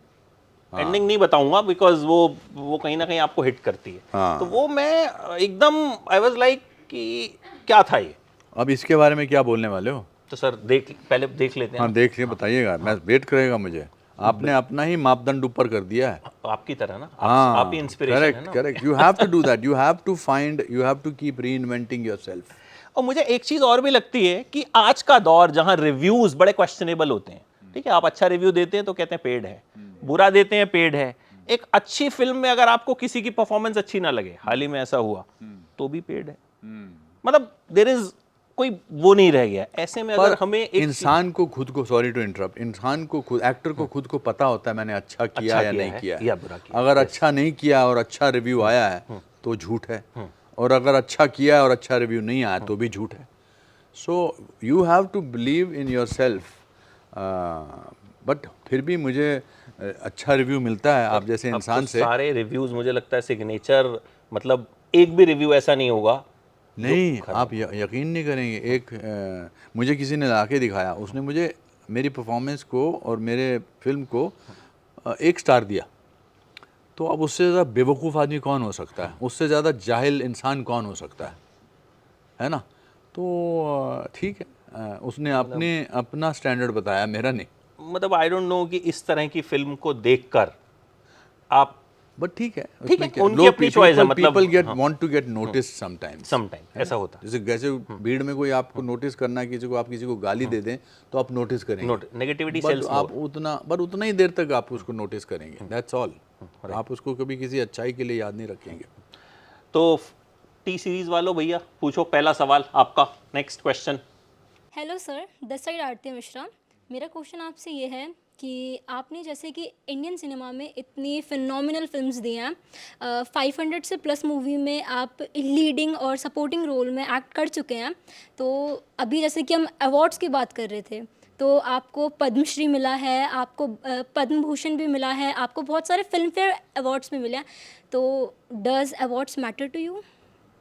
एंडिंग नहीं बताऊंगा बिकॉज वो कहीं ना कहीं आपको हिट करती है। हाँ। तो वो मैं एकदम आई वाज लाइक कि क्या था ये। अब इसके बारे में क्या बोलने वाले हो? तो सर पहले देख लेते हैं हाँ ना। देख लिए, बताइएगा, मैं वेट करेगा मुझे। आपने अपना ही मापदंड ऊपर कर दिया है। आपकी तरह ना, हाँ, आप ही इंस्पिरेशन है करेक्ट ना। Correct, you have to do that, you have to keep reinventing yourself. और मुझे एक चीज और भी लगती है कि आज का दौर जहां रिव्यूज बड़े क्वेश्चनेबल होते हैं, ठीक है, आप अच्छा रिव्यू देते हैं तो कहते हैं पेड है, बुरा देते हैं पेड है। एक अच्छी फिल्म में अगर आपको किसी की परफॉर्मेंस अच्छी ना लगे, हाल ही में ऐसा हुआ, तो भी पेड है। मतलब देयर इज कोई वो नहीं रह गया। ऐसे में अगर हमें एक इंसान को खुद को, सॉरी टू इंटरप्ट, इंसान को खुद, एक्टर को खुद को पता होता है मैंने अच्छा किया या नहीं है किया या बुरा किया। अगर अच्छा नहीं किया और अच्छा रिव्यू आया है तो झूठ है, और अगर अच्छा किया और अच्छा रिव्यू नहीं आया तो भी झूठ है। So you have to believe in yourself. But फिर भी मुझे अच्छा रिव्यू मिलता है आप जैसे अब इंसान तो से। सारे रिव्यूज मुझे लगता है सिग्नेचर, मतलब एक भी रिव्यू ऐसा नहीं होगा। नहीं, आप यकीन नहीं करेंगे, एक मुझे किसी ने लाके दिखाया, उसने मुझे मेरी परफॉर्मेंस को और मेरे फिल्म को 1 स्टार दिया। तो अब उससे ज़्यादा बेवकूफ़ आदमी कौन हो सकता है, उससे ज़्यादा जाहिल इंसान कौन हो सकता है ना? तो ठीक है, उसने अपना स्टैंडर्ड बताया, मेरा नहीं। मतलब आई डोंट नो कि इस तरह की फिल्म को देखकर आप, बट ठीक है, ठीक है, उसमें क्या, उनकी लोग अपनी choice है, मतलब, पीपल गेट हाँ। Want to get notice sometimes. Sometime ऐसा होता है। जैसे भीड़ में कोई आपको नोटिस करना है, आप किसी को गाली दे दें तो आप नोटिस करेंगे, नेगेटिविटी बट सेल्स आप उतना ही देर तक आप उसको नोटिस करेंगे, दैट्स ऑल। आप उसको कभी किसी अच्छाई के लिए याद नहीं रखेंगे। तो टी सीरीज वालों, भैया पूछो पहला सवाल आपका, next question. Hello sir, this side Aarti Mishra. मेरा क्वेश्चन आपसे ये है कि आपने जैसे कि इंडियन सिनेमा में इतनी फिनोमिनल फिल्म्स दी हैं, 500 से प्लस मूवी में आप लीडिंग और सपोर्टिंग रोल में एक्ट कर चुके हैं। तो अभी जैसे कि हम अवार्ड्स की बात कर रहे थे, तो आपको पद्मश्री मिला है, आपको पद्म भूषण भी मिला है, आपको बहुत सारे फिल्म फेयर अवार्ड्स भी मिले हैं। तो does awards matter to you,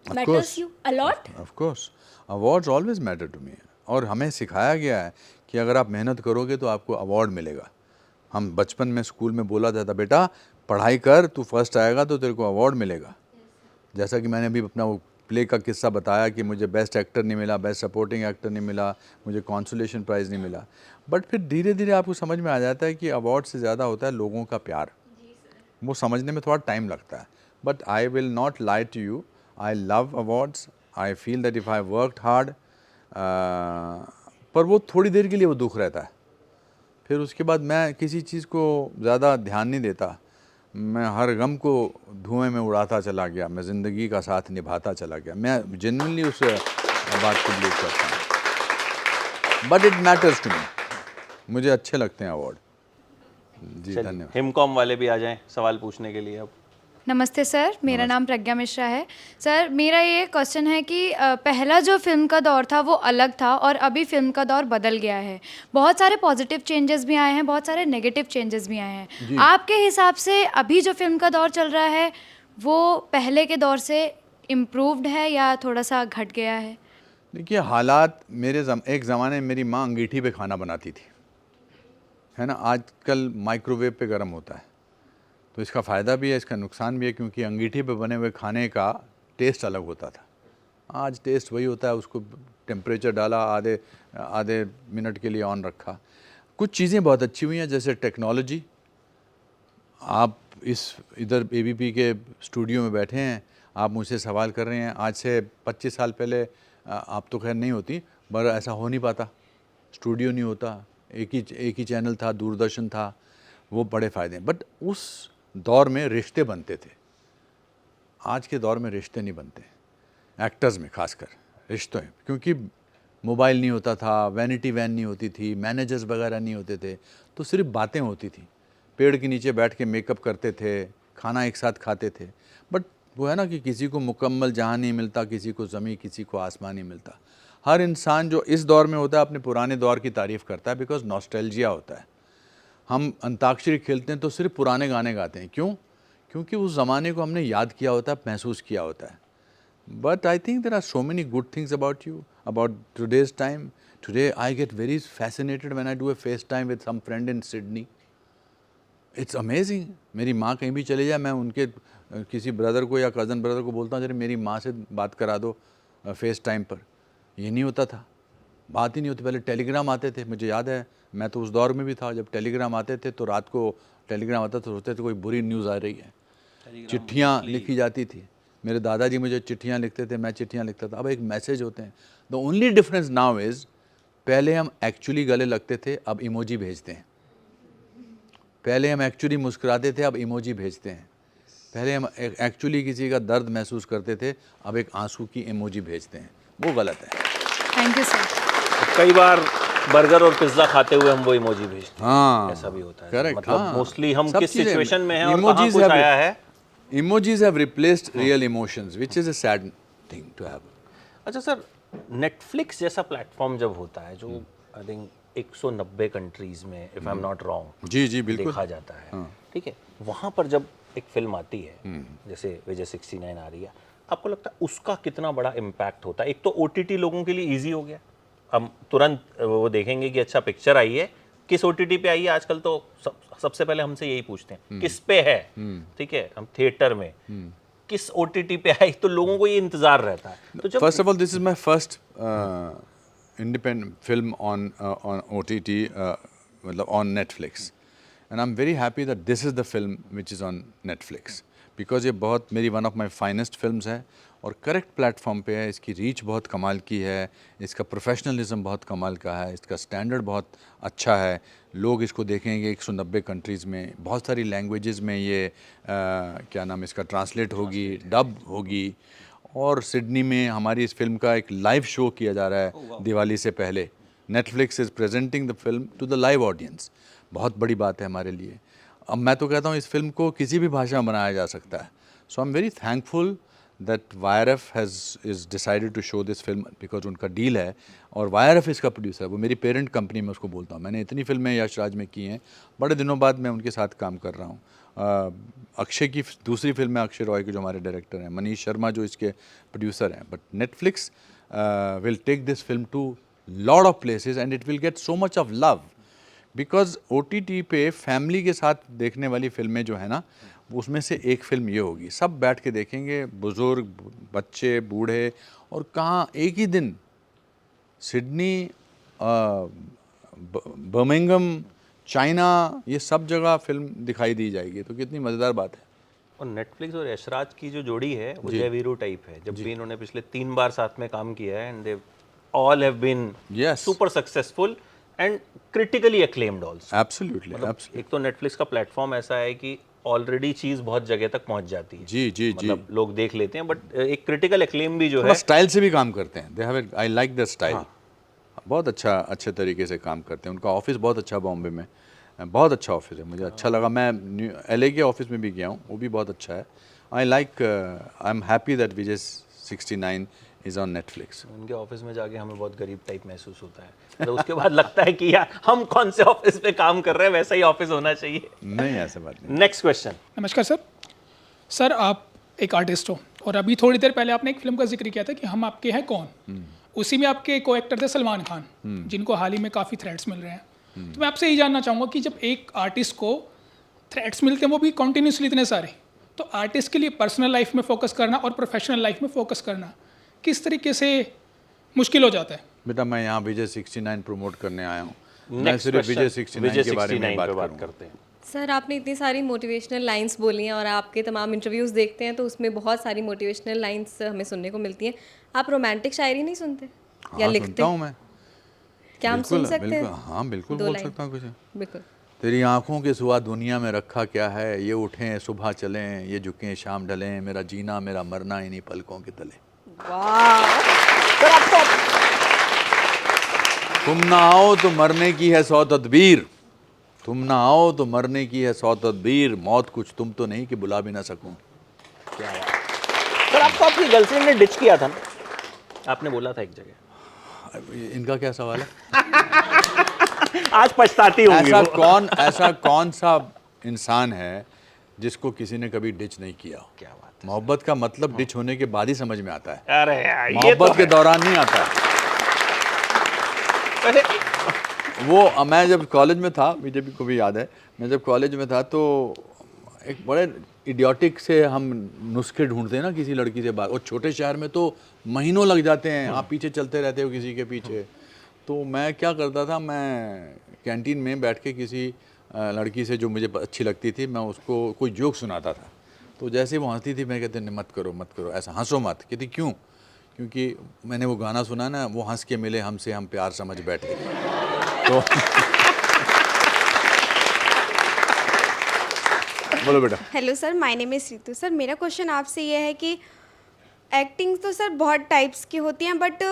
matters you a lot? Of course, awards always matter to me, और हमें सिखाया गया है कि अगर आप मेहनत करोगे तो आपको अवार्ड मिलेगा। हम बचपन में स्कूल में बोला जाता, बेटा पढ़ाई कर, तू फर्स्ट आएगा तो तेरे को अवार्ड मिलेगा। जैसा कि मैंने अभी अपना वो प्ले का किस्सा बताया कि मुझे बेस्ट एक्टर नहीं मिला, बेस्ट सपोर्टिंग एक्टर नहीं मिला, मुझे कॉन्सोलेशन प्राइज़ नहीं मिला। बट फिर धीरे धीरे आपको समझ में आ जाता है कि अवार्ड से ज़्यादा होता है लोगों का प्यार। वो समझने में थोड़ा टाइम लगता है, but I will not lie to you, I love awards. I feel that if I worked hard, पर वो थोड़ी देर के लिए वो दुख रहता है, फिर उसके बाद मैं किसी चीज़ को ज़्यादा ध्यान नहीं देता। मैं हर गम को धुएं में उड़ाता चला गया, मैं ज़िंदगी का साथ निभाता चला गया। मैं जेन्युइनली उस बात को बिलीव करता हूँ, but it matters to me. मुझे अच्छे लगते हैं अवार्ड जी। धन्यवाद। हिमकॉम वाले भी आ जाएं सवाल पूछने के लिए अब। नमस्ते सर, मेरा नाम प्रज्ञा मिश्रा है। सर मेरा ये क्वेश्चन है कि पहला जो फिल्म का दौर था वो अलग था और अभी फिल्म का दौर बदल गया है। बहुत सारे पॉजिटिव चेंजेस भी आए हैं, बहुत सारे नेगेटिव चेंजेस भी आए हैं। आपके हिसाब से अभी जो फिल्म का दौर चल रहा है वो पहले के दौर से इम्प्रूव्ड है या थोड़ा सा घट गया है? देखिए, हालात एक ज़माने में मेरी माँ अंगीठी पे खाना बनाती थी, है ना। आजकल माइक्रोवेव पे गर्म होता है, तो इसका फ़ायदा भी है, इसका नुकसान भी है, क्योंकि अंगीठी पे बने हुए खाने का टेस्ट अलग होता था। आज टेस्ट वही होता है, उसको टेम्परेचर डाला, आधे मिनट के लिए ऑन रखा। कुछ चीज़ें बहुत अच्छी हुई हैं, जैसे टेक्नोलॉजी। आप इधर एबीपी के स्टूडियो में बैठे हैं, आप मुझसे सवाल कर रहे हैं। आज से 25 साल पहले आप तो खैर नहीं होती, पर ऐसा हो नहीं पाता, स्टूडियो नहीं होता, एक ही चैनल था, दूरदर्शन था, वो बड़े फ़ायदे हैं। बट उस दौर में रिश्ते बनते थे, आज के दौर में रिश्ते नहीं बनते, एक्टर्स में खासकर रिश्तों में, क्योंकि मोबाइल नहीं होता था, वैनिटी वैन नहीं होती थी, मैनेजर्स वगैरह नहीं होते थे, तो सिर्फ बातें होती थी। पेड़ के नीचे बैठ के मेकअप करते थे, खाना एक साथ खाते थे। बट वो है ना कि किसी को मुकम्मल जहाँ नहीं मिलता, किसी को ज़मीन, किसी को आसमान नहीं मिलता। हर इंसान जो इस दौर में होता है अपने पुराने दौर की तारीफ़ करता है, बिकॉज नॉस्टैल्जिया होता है। हम अंताक्षरी खेलते हैं तो सिर्फ पुराने गाने गाते हैं, क्यों? क्योंकि उस ज़माने को हमने याद किया होता है, महसूस किया होता है। But I think there are so many good things about you, about today's time. Today I get very fascinated when I do a FaceTime with some friend in Sydney. It's amazing. मेरी माँ कहीं भी चले जाए, मैं उनके किसी brother को या कज़न ब्रदर को बोलता हूँ जरा मेरी माँ से बात करा दो FaceTime पर. ये नहीं होता था, बात ही नहीं होती. पहले टेलीग्राम आते थे, मुझे याद है, मैं तो उस दौर में भी था जब टेलीग्राम आते थे, तो रात को टेलीग्राम आता तो सोचते थे कोई बुरी न्यूज़ आ रही है. चिट्ठियाँ लिखी जाती थी, मेरे दादाजी मुझे चिट्ठियाँ लिखते थे, मैं चिट्ठियाँ लिखता था. अब एक मैसेज होते हैं. The only difference now is, पहले हम एक्चुअली गले लगते थे, अब इमोजी भेजते हैं. पहले हम एक्चुअली मुस्कुराते थे, अब इमोजी भेजते हैं. पहले हम एक्चुअली किसी का दर्द महसूस करते थे, अब एक आंसू की इमोजी भेजते हैं. वो गलत है. Thank you sir. कई बार बर्गर और पिज्जा खाते हुए हम वो इमोजी भेजते हैं. हाँ, ऐसा भी होता है. करेक्ट. मतलब मोस्टली हम सब किस चीज़ें- सिचुएशन में हैं और कहाँ emojis कुछ have- आया है. Emojis have replaced real emotions, which is a sad thing to have. अच्छा सर, नेटफ्लिक्स जैसा प्लेटफॉर्म जब होता है जो आई थिंक 190 कंट्रीज में, if I am not wrong, जी जी बिल्कुल. देखा जाता है, ठीक है, वहाँ पर जब एक फिल्म आती है जैसे विजय 69 आ रही है, आपको लगता है उसका कितना बड़ा इम्पैक्ट होता है? एक तो OTT लोगों के लिए ईजी हो गया, हम तुरंत वो देखेंगे कि अच्छा पिक्चर आई है, किस OTT पे आई है. आजकल तो सबसे पहले हमसे यही पूछते हैं किस पे है, ठीक है, हम थिएटर में किस OTT पे आई, तो लोगों को ये इंतजार रहता है. तो जब First of all, this is my first independent film on OTT, मतलब on Netflix, and I'm very happy that this is the film which is on Netflix, because ये बहुत मेरी one of my finest films है और correct platform पे है. इसकी reach बहुत कमाल की है, इसका प्रोफेशनलिज्म बहुत कमाल का है, इसका स्टैंडर्ड बहुत अच्छा है. लोग इसको देखेंगे 190 कंट्रीज़ में, बहुत सारी लैंग्वेजेस में ये क्या नाम इसका ट्रांसलेट होगी, डब होगी. और सिडनी में हमारी इस फिल्म का एक लाइव शो किया जा रहा है दिवाली से पहले. Netflix is presenting the film to the live audience. बहुत बड़ी बात है हमारे लिए. अब मैं तो कहता हूँ इस फिल्म को किसी भी भाषा में बनाया जा सकता है. So I am very thankful that YRF is decided to show this film, because उनका डील है और YRF इसका प्रोड्यूसर है. वो मेरी पेरेंट कंपनी में उसको बोलता हूँ. मैंने इतनी फिल्में यश राज में की हैं, बड़े दिनों बाद मैं उनके साथ काम कर रहा हूँ. अक्षय की दूसरी फिल्म है, अक्षय रॉय के जो हमारे डायरेक्टर हैं, मनीष शर्मा जो इसके प्रोड्यूसर हैं. But Netflix will take this film to lot of places and it will get so much of love, because OTT पे फैमिली के साथ देखने वाली फिल्में जो है ना, उसमें से एक फिल्म ये होगी. सब बैठ के देखेंगे, बुज़ुर्ग, बच्चे, बूढ़े. और कहाँ एक ही दिन सिडनी, बर्मिंघम, चाइना, ये सब जगह फिल्म दिखाई दी जाएगी. तो कितनी मज़ेदार बात है. और नेटफ्लिक्स और यशराज की जो जोड़ी है वो जय वीरू टाइप है. जब भी इन्होंने पिछले 3 बार साथ में काम किया है, and they all have been Yes. Super successful and critically acclaimed also. Absolutely. एक तो नेटफ्लिक्स का प्लेटफॉर्म ऐसा है कि ऑलरेडी चीज बहुत जगह तक पहुंच जाती है. जी जी जी. मतलब लोग देख लेते हैं, बट एक क्रिटिकल एक्लेम भी जो थोड़ा है, स्टाइल से भी काम करते हैं. They have, I like the style. बहुत अच्छा, अच्छे तरीके से काम करते हैं. उनका ऑफिस बहुत अच्छा बॉम्बे में, बहुत अच्छा ऑफिस है, मुझे अच्छा लगा. मैं LA के ऑफिस में भी गया हूँ, वो भी बहुत अच्छा है. I like, I am happy that Vijay 69 is on Netflix. उनके ऑफिस में जाके हमें बहुत गरीब टाइप महसूस होता है. तो उसके बाद लगता है कि यार हम कौन से ऑफिस पे काम कर रहे हैं, वैसा ही ऑफिस होना चाहिए. नहीं, ऐसा बात नहीं. Next question. नमस्कार सर. सर आप एक आर्टिस्ट हो और अभी थोड़ी देर पहले आपने एक फिल्म का जिक्र किया था कि हम आपके हैं कौन. उसी में आपके को एक्टर थे सलमान खान, जिनको हाल ही में काफ़ी थ्रेट्स मिल रहे हैं. तो मैं आपसे यही जानना चाहूँगा कि जब एक आर्टिस्ट को थ्रेट्स मिलते हैं, वो भी कॉन्टीन्यूसली इतने सारे, तो आर्टिस्ट के लिए पर्सनल लाइफ में फोकस करना और प्रोफेशनल लाइफ में फोकस करना किस तरीके से मुश्किल हो जाता है? बेटा मैं यहाँ विजय 69 प्रमोट करने आया हूँ. मैं सिर्फ विजय 69 के बारे में बात करते हैं. सर आपने इतनी सारी मोटिवेशनल लाइंस बोली हैं और आपके तमाम इंटरव्यूज़ देखते हैं तो उसमें बहुत सारी मोटिवेशनल लाइंस हमें सुनने को मिलती हैं. आप रोमांटिक शायरी नहीं सुनते या हाँ, लिखते? सुनता हूँ मैं. क्या हम सुन सकते हैं? हाँ बिल्कुल दो बोल लाइन. सकता हूँ कुछ. बिल्कुल. तेरी आंखों के सिवा दुनिया में रखा क्या है, ये उठें सुबह चलें, ये झुकें शाम ढलें, मेरा जीना मेरा मरना इन्हीं पलकों के तले. तुम ना आओ तो मरने की है 100 तदबीर, तुम ना आओ तो मरने की है 100 तदबीर, मौत कुछ तुम तो नहीं कि बुला भी ना सकूं. सर आपको आपकी गर्लफ्रेंड ने डिच किया था ना, आपने बोला था एक जगह. इनका क्या सवाल है? आज पछताती होंगी वो। ऐसा कौन सा इंसान है जिसको किसी ने कभी डिच नहीं किया हो? क्या बात है। मोहब्बत का मतलब डिच होने के बाद ही समझ में आता है, अरे यार, ये तो मोहब्बत के है। दौरान नहीं आता है। वैसे वो मैं जब कॉलेज में था, मुझे भी को भी याद है, मैं जब कॉलेज में था तो एक बड़े इडियोटिक से हम नुस्खे ढूंढते हैं ना किसी लड़की से बात, और छोटे शहर में तो महीनों लग जाते हैं, आप पीछे चलते रहते हो किसी के पीछे। तो मैं क्या करता था, मैं कैंटीन में बैठ के किसी लड़की से जो मुझे अच्छी लगती थी, मैं उसको कोई जोक सुनाता था। तो जैसे वो हंसती थी मैं कहते मत करो ऐसा, हंसो मत। कहती क्यों? क्योंकि मैंने वो गाना सुना ना, वो हंस के मिले हमसे हम प्यार समझ बैठे। तो बोलो बेटा। Hello sir, my name is Ritu. Sir मेरा क्वेश्चन आपसे ये है कि एक्टिंग तो सर बहुत टाइप्स की होती हैं, बट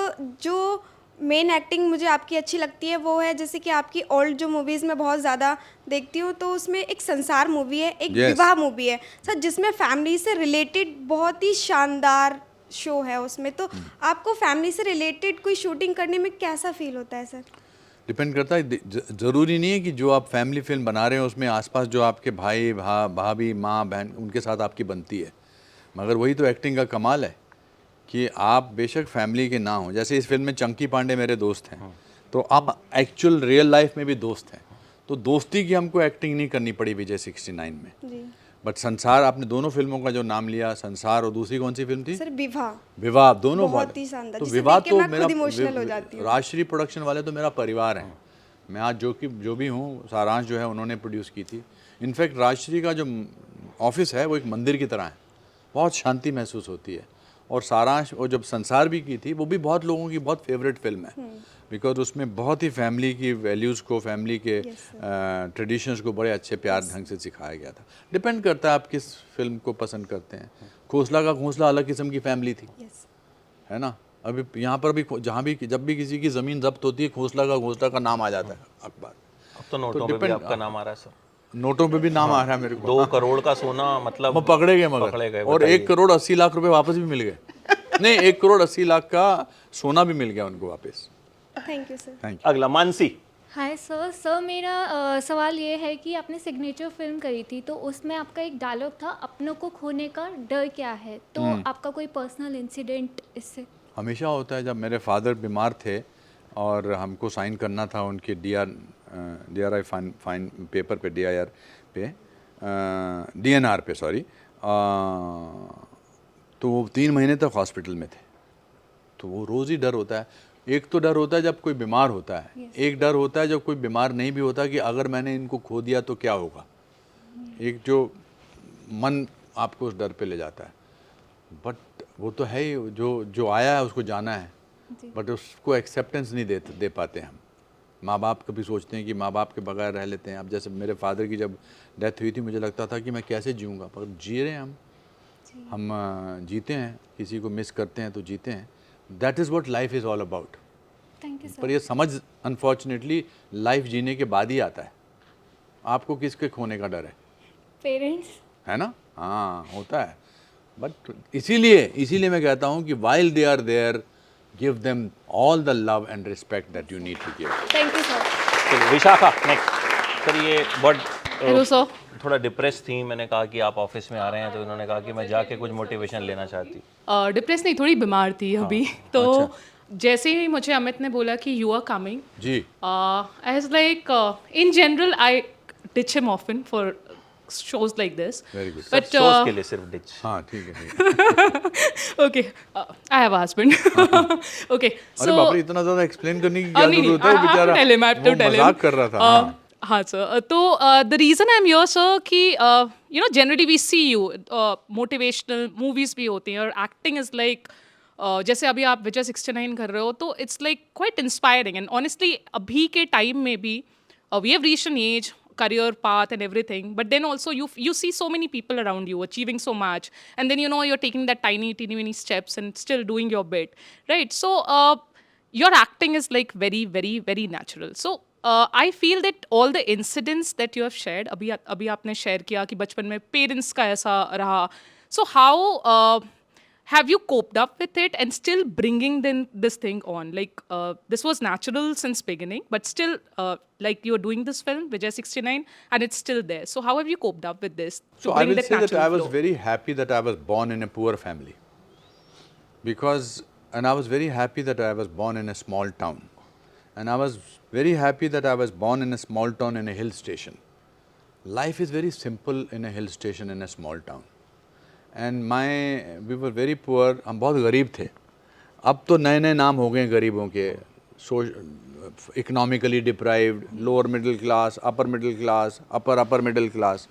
जो मेन एक्टिंग मुझे आपकी अच्छी लगती है वो है, जैसे कि आपकी ओल्ड जो मूवीज़ में बहुत ज़्यादा देखती हूँ, तो उसमें एक संसार मूवी है, एक Yes. विवाह मूवी है सर, जिसमें फैमिली से रिलेटेड बहुत ही शानदार शो है उसमें। तो आपको फैमिली से रिलेटेड कोई शूटिंग करने में कैसा फील होता है सर? डिपेंड करता है, ज़रूरी नहीं है कि जो आप फैमिली फिल्म बना रहे हो उसमें आसपास जो आपके भाई भाभी माँ बहन उनके साथ आपकी बनती है, मगर वही तो एक्टिंग का कमाल है कि आप बेशक फैमिली के ना हो। जैसे इस फिल्म में चंकी पांडे मेरे दोस्त हैं, तो आप एक्चुअल रियल लाइफ में भी दोस्त हैं, तो दोस्ती की हमको एक्टिंग नहीं करनी पड़ी विजय 69 में। जी बट संसार, आपने दोनों फिल्मों का जो नाम लिया, संसार और दूसरी कौन सी फिल्म थी? सर विवाह विवाह, दोनों बहुत बात- ही शानदार, तो जिसे विवाह देख के तो मैं मेरा खुद इमोशनल हो जाती हूँ। राजश्री प्रोडक्शन वाले तो मेरा परिवार है। मैं आज जो भी हूँ, सारांश जो है उन्होंने प्रोड्यूस की थी। इनफैक्ट राजश्री का जो ऑफिस है वो एक मंदिर की तरह है, बहुत शांति महसूस होती है। और सारांश, और जब संसार भी की थी, वो भी बहुत लोगों की बहुत फेवरेट फिल्म है, बिकॉज उसमें बहुत ही फैमिली की वैल्यूज़ को, फैमिली के ट्रेडिशंस को बड़े अच्छे प्यार ढंग से सिखाया गया था। डिपेंड करता है आप किस फिल्म को पसंद करते हैं। खोसला का घोंसला अलग किस्म की फैमिली थी, है ना। अभी यहाँ पर भी जहाँ भी जब भी किसी की ज़मीन जब्त होती है, खोसला का घोंसला का नाम आ जाता है अखबार। अब तो नोटों पे भी आपका नाम आ रहा है सर। नोटों पे भी नाम आ रहा है मेरे को। 2 करोड़ का सोना, मतलब वो पकड़े गए पकड़े गए, मगर, और 1 करोड़ 80 लाख रुपए वापस भी मिल गए। नहीं, 1 करोड़ 80 लाख का सोना भी मिल गया उनको वापस। Thank you sir. थैंक अगला मानसी। हाय सर मेरा सवाल ये है कि आपने सिग्नेचर फिल्म करी थी, तो उसमें आपका एक डायलॉग था, अपनों को खोने का डर क्या है, तो आपका कोई पर्सनल इंसिडेंट इससे? हमेशा होता है। जब मेरे फादर बीमार थे और हमको साइन करना था उनके DRI फाइन पेपर पे, DIR पे, DNR पे, सॉरी, तो वो 3 महीने तक हॉस्पिटल में थे। तो वो रोज़ ही डर होता है। एक तो डर होता है जब कोई बीमार होता है, एक डर होता है जब कोई बीमार नहीं भी होता कि अगर मैंने इनको खो दिया तो क्या होगा। एक जो मन आपको उस डर पे ले जाता है। बट वो तो है ही, जो आया है उसको जाना है, बट उसको एक्सेप्टेंस नहीं दे पाते हम। माँ बाप कभी सोचते हैं कि माँ बाप के बगैर रह लेते हैं। अब जैसे मेरे फादर की जब डेथ हुई थी, मुझे लगता था कि मैं कैसे जीऊँगा, पर जी रहे हैं हम जीते हैं। किसी को मिस करते हैं तो जीते हैं। That is what life is all about. Thank you sir. पर ये समझ अनफॉर्चुनेटली लाइफ जीने के बाद ही आता है। आपको किसके खोने का डर है? पेरेंट्स। है ना, हाँ होता है। बट इसीलिए मैं कहता हूँ कि while they are there, give them all the love and respect that you need to give. Thank you sir. तो विशाखा नेक्स्ट। सर ये बहुत हेलो सर। थोड़ा डिप्रेस थी। मैंने कहा कि आप ऑफिस में आ रहे हैं, तो इन्होंने कहा कि मैं जाके कुछ मोटिवेशन लेना चाहती। डिप्रेस नहीं, थोड़ी बीमार थी अभी। तो जैसे ही मुझे अमित ने बोला कि यू आर कमिंग, जी, I was like, in general I ditch him often for shows like this. Very good. But shows के लिए सिर्फ डिच। हाँ ठीक है। okay, I have a husband. Okay, अरे बाप रे, इतना ज़्यादा एक्सप्लेन करने की क्या नहीं, जरूरत है? I have to बेचारा tell him, I have to वो tell him. मजाक कर रहा था। हाँ। हाँ सर, तो the reason I am your sir कि you know generally we see you motivational movies भी होती हैं, और एक्टिंग इज़ लाइक जैसे अभी आप विजय 69 कर रहे हो, तो it's like quite inspiring. And honestly अभी के टाइम में भी we have reached an age, career path and everything, but then also you see so many people around you achieving so much, and then you know you're taking that teeny steps and still doing your bit, right? So your acting is like very very very natural. So I feel that all the incidents that you have shared, अभी आपने share किया कि बचपन में parents का ऐसा रहा, so how have you coped up with it and still bringing this thing on? Like, this was natural since beginning, but still, like you're doing this film, Vijay 69, and it's still there. So how have you coped up with this? to So I bring will say that natural I was flow? very happy that I was born in a poor family. And I was very happy that I was born in a small town. And I was very happy that I was born in a small town in a hill station. Life is very simple in a hill station in a small town. And we were very poor, हम बहुत गरीब थे. अब तो नए नए नाम हो गए गरीबों के, economically deprived, lower middle class, upper middle class, upper middle class.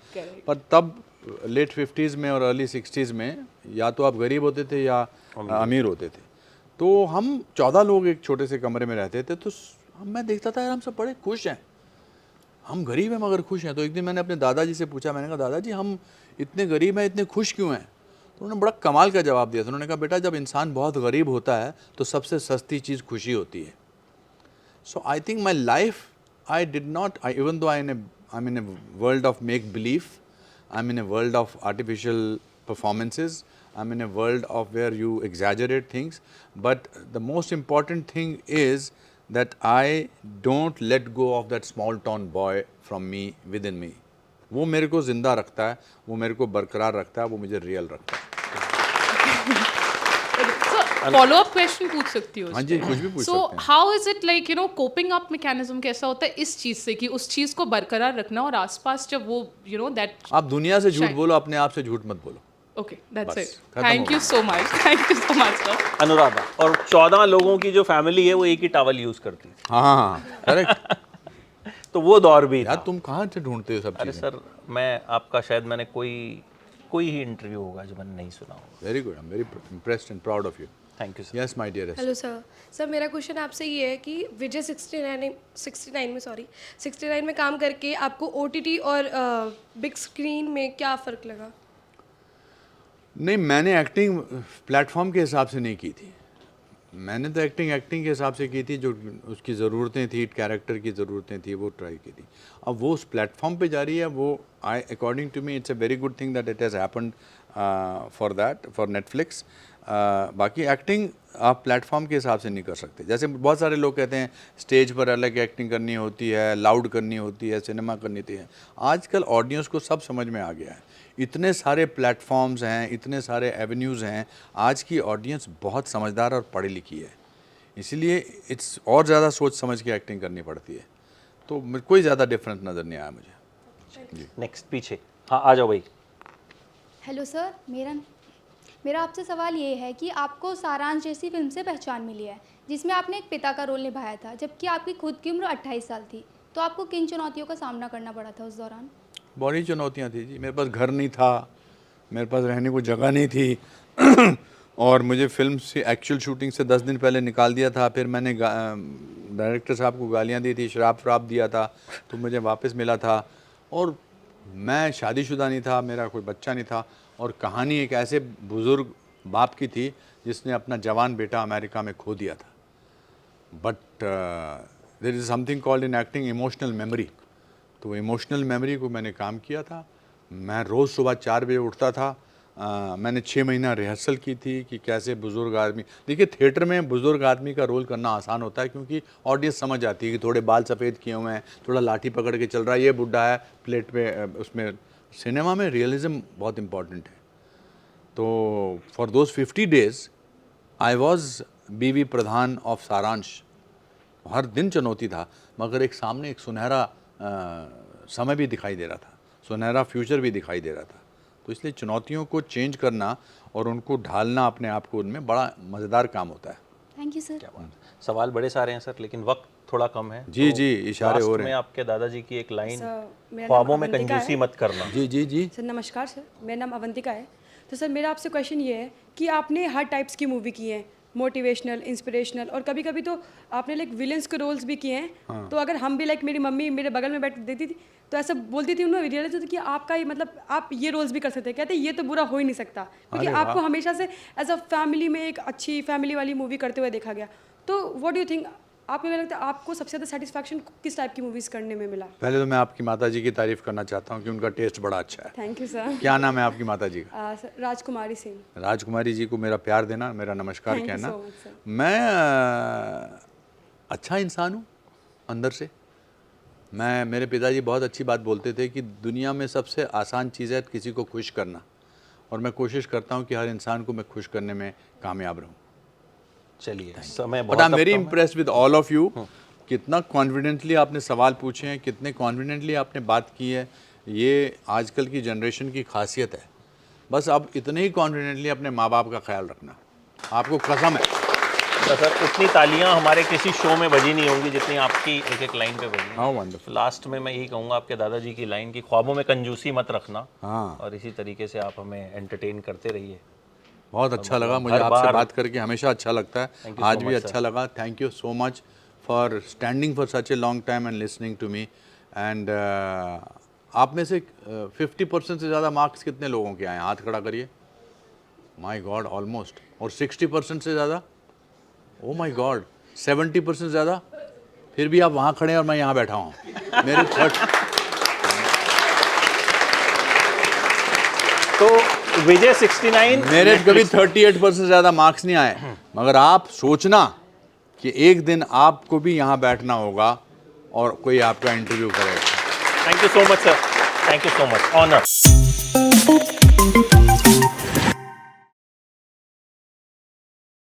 पर तब लेट 50s में और अर्ली 60s में या तो आप गरीब होते थे या अमीर होते थे. तो हम 14 लोग एक छोटे से कमरे में रहते थे. तो मैं देखता था यार हम सब बड़े खुश हैं, हम गरीब हैं मगर खुश हैं. तो एक दिन मैंने अपने दादाजी से पूछा, मैंने कहा दादाजी हम इतने गरीब हैं, इतने खुश क्यों हैं? तो उन्होंने बड़ा कमाल का जवाब दिया था. उन्होंने कहा बेटा जब इंसान बहुत गरीब होता है तो सबसे सस्ती चीज़ खुशी होती है. So I think my life I did not, even though I am in a world of make belief, I am in a world of artificial performances, I'm in a world of where you exaggerate things, but the most important thing is that I don't let go of that small town boy from me, within me. वो मेरे को जिंदा रखता है, वो मेरे को बरकरार रखता है, वो मुझे रियल रखता है. फॉलो अप क्वेश्चन पूछ सकती हो? हाँ जी, कुछ भी पूछ सो सकते हैं. How is it like coping up mechanism कैसा होता है इस चीज से कि उस चीज को बरकरार रखना और आसपास जब वो दैट. आप दुनिया से झूठ शायद. बोलो, अपने आप से झूठ मत बोलो. ओके दैट्स बस, इट. खत्म थैंक हो you so much. Thank you so much sir. Anuradha, और 14 लोगों की जो फैमिली है वो एक ही टॉवल यूज करती है. हाँ करेक्ट. तो वो दौर भी यार था. तुम कहाँ से ढूंढते हो सब अरे चीजें? सर, मैं आपका शायद मैंने कोई ही इंटरव्यू होगा जो मैंने नहीं सुना होगा. Very good, I am very impressed and proud of you. Thank you sir. Yes my dearest. Hello sir. Sir मेरा क्वेश्चन आपसे ये है कि विजय 69 में काम करके आपको OTT और बिग स्क्रीन में क्या फ़र्क लगा? नहीं, मैंने एक्टिंग प्लेटफॉर्म के हिसाब से नहीं की थी. मैंने तो एक्टिंग के हिसाब से की थी, जो उसकी ज़रूरतें थी, कैरेक्टर की ज़रूरतें थी, वो ट्राई की थी. अब वो उस प्लेटफॉर्म पे जा रही है, वो according to me it's a very good thing that it has happened for Netflix. बाकी एक्टिंग आप प्लेटफॉर्म के हिसाब से नहीं कर सकते. जैसे बहुत सारे लोग कहते हैं स्टेज पर अलग एक्टिंग करनी होती है, लाउड करनी होती है, सिनेमा करनी होती है. आजकल ऑडियंस को सब समझ में आ गया है. इतने सारे प्लेटफॉर्म्स हैं, इतने सारे एवेन्यूज़ हैं. आज की ऑडियंस बहुत समझदार और पढ़ी लिखी है, इसलिए इट्स और ज़्यादा सोच समझ के एक्टिंग करनी पड़ती है. तो कोई ज़्यादा डिफरेंस नज़र नहीं आया मुझे. नेक्स्ट पीछे. हाँ आ जाओ भाई. Hello sir. मेरा आपसे सवाल ये है कि आपको सारांश जैसी फिल्म से पहचान मिली है जिसमें आपने एक पिता का रोल निभाया था, जबकि आपकी खुद की उम्र 28 साल थी. तो आपको किन चुनौतियों का सामना करना पड़ा था उस दौरान? बड़ी चुनौतियाँ थी जी. मेरे पास घर नहीं था, मेरे पास रहने को जगह नहीं थी और मुझे फिल्म से एक्चुअल शूटिंग से 10 दिन पहले निकाल दिया था. फिर मैंने डायरेक्टर साहब को गालियाँ दी थी, शराब दिया था, तो मुझे वापस मिला था. और मैं शादीशुदा नहीं था, मेरा कोई बच्चा नहीं था. और कहानी एक ऐसे बुज़ुर्ग बाप की थी जिसने अपना जवान बेटा अमेरिका में खो दिया था. But there is something called in acting emotional memory. तो इमोशनल मेमोरी को मैंने काम किया था. मैं रोज़ सुबह 4 बजे उठता था. मैंने 6 महीना रिहर्सल की थी कि कैसे बुज़ुर्ग आदमी. देखिए थिएटर में बुज़ुर्ग आदमी का रोल करना आसान होता है क्योंकि ऑडियंस समझ जाती है कि थोड़े बाल सफ़ेद किए हुए हैं, थोड़ा लाठी पकड़ के चल रहा है, ये बुढ़ा है प्लेट पे. उसमें सिनेमा में रियलिज़म बहुत इम्पॉर्टेंट है. तो for those 50 days I was बीवी प्रधान ऑफ सारांश. हर दिन चुनौती था, मगर एक सामने एक सुनहरा समय भी दिखाई दे रहा था, सुनहरा फ्यूचर भी दिखाई दे रहा था. तो इसलिए चुनौतियों को चेंज करना और उनको ढालना अपने आप को, उनमें बड़ा मज़ेदार काम होता है. Thank you sir. सवाल बड़े सारे हैं सर, लेकिन वक्त थोड़ा कम है. जी तो जी, इशारे लास्ट हो रहे में हैं. आपके दादाजी की एक लाइन, मेरा ख्वाबों नाम में अवंतिका कंजूसी है. मत करना. जी सर नमस्कार सर, मेरा नाम अवंतिका है. तो सर मेरा आपसे क्वेश्चन ये है कि आपने हर टाइप्स की मूवी की है, मोटिवेशनल, इंस्पिरेशनल, और कभी कभी तो आपने लाइक विलेंस के रोल्स भी किए हैं. हाँ. तो अगर हम भी लाइक मेरी मम्मी मेरे बगल में बैठ देती थी तो ऐसा बोलती थी, उन्होंने रियलाइज होता कि आपका ये मतलब आप ये रोल्स भी कर सकते हैं. कहते ये तो बुरा हो ही नहीं सकता क्योंकि अरे आपको वाह. हमेशा से एज अ फैमिली में एक अच्छी फैमिली वाली मूवी करते हुए देखा गया. तो व्हाट डू यू थिंक आपको क्या लगता है आपको सबसे ज़्यादा सेटिस्फैक्शन किस टाइप की मूवीज़ करने में मिला? पहले तो मैं आपकी माता जी की तारीफ़ करना चाहता हूँ कि उनका टेस्ट बड़ा अच्छा है। Thank you sir. क्या नाम है आपकी माता जी का? राजकुमारी सिंह। राजकुमारी जी को मेरा प्यार देना, मेरा नमस्कार Thank you कहना। so much, sir. मैं अच्छा इंसान हूँ अंदर से। मेरे पिताजी बहुत अच्छी बात बोलते थे कि दुनिया में सबसे आसान चीज़ है किसी को खुश करना, और मैं कोशिश करता हूँ कि हर इंसान को मैं खुश करने में कामयाब रहूँ। चलिए, समय बट बहुत आई एम अब वेरी कम है। Impressed with all of you. कितना कॉन्फिडेंटली आपने सवाल पूछे हैं, कितने कॉन्फिडेंटली आपने बात की है। ये आजकल की जनरेशन की खासियत है। बस अब इतने ही कॉन्फिडेंटली अपने माँ बाप का ख्याल रखना, आपको कसम है। तो सर उतनी तालियां हमारे किसी शो में बजी नहीं होंगी जितनी आपकी एक एक लाइन पे बजी। How wonderful. लास्ट में मैं यही कहूँगा आपके दादाजी की लाइन की, ख्वाबों में कंजूसी मत रखना। हाँ, और इसी तरीके से आप हमें एंटरटेन करते रहिए। बहुत अच्छा लगा मुझे हर आपसे बार- बात करके, हमेशा अच्छा लगता है। Thank you so आज भी much, अच्छा लगा। Thank you so much for standing for such a long time and listening to me. And आप में से 50% से ज़्यादा मार्क्स कितने लोगों के आए? हाथ खड़ा करिए। My God, almost. और 60% से ज़्यादा? ओ माय गॉड, 70% से ज़्यादा? फिर भी आप वहाँ खड़े हैं और मैं यहाँ बैठा हूँ। मेरे तो विजय 69 मेरे कभी 38% से ज़्यादा मार्क्स नहीं आए, मगर आप सोचना कि एक दिन आपको भी यहाँ बैठना होगा और कोई आपका इंटरव्यू करेगा। Thank you so much sir, thank you so much, honour.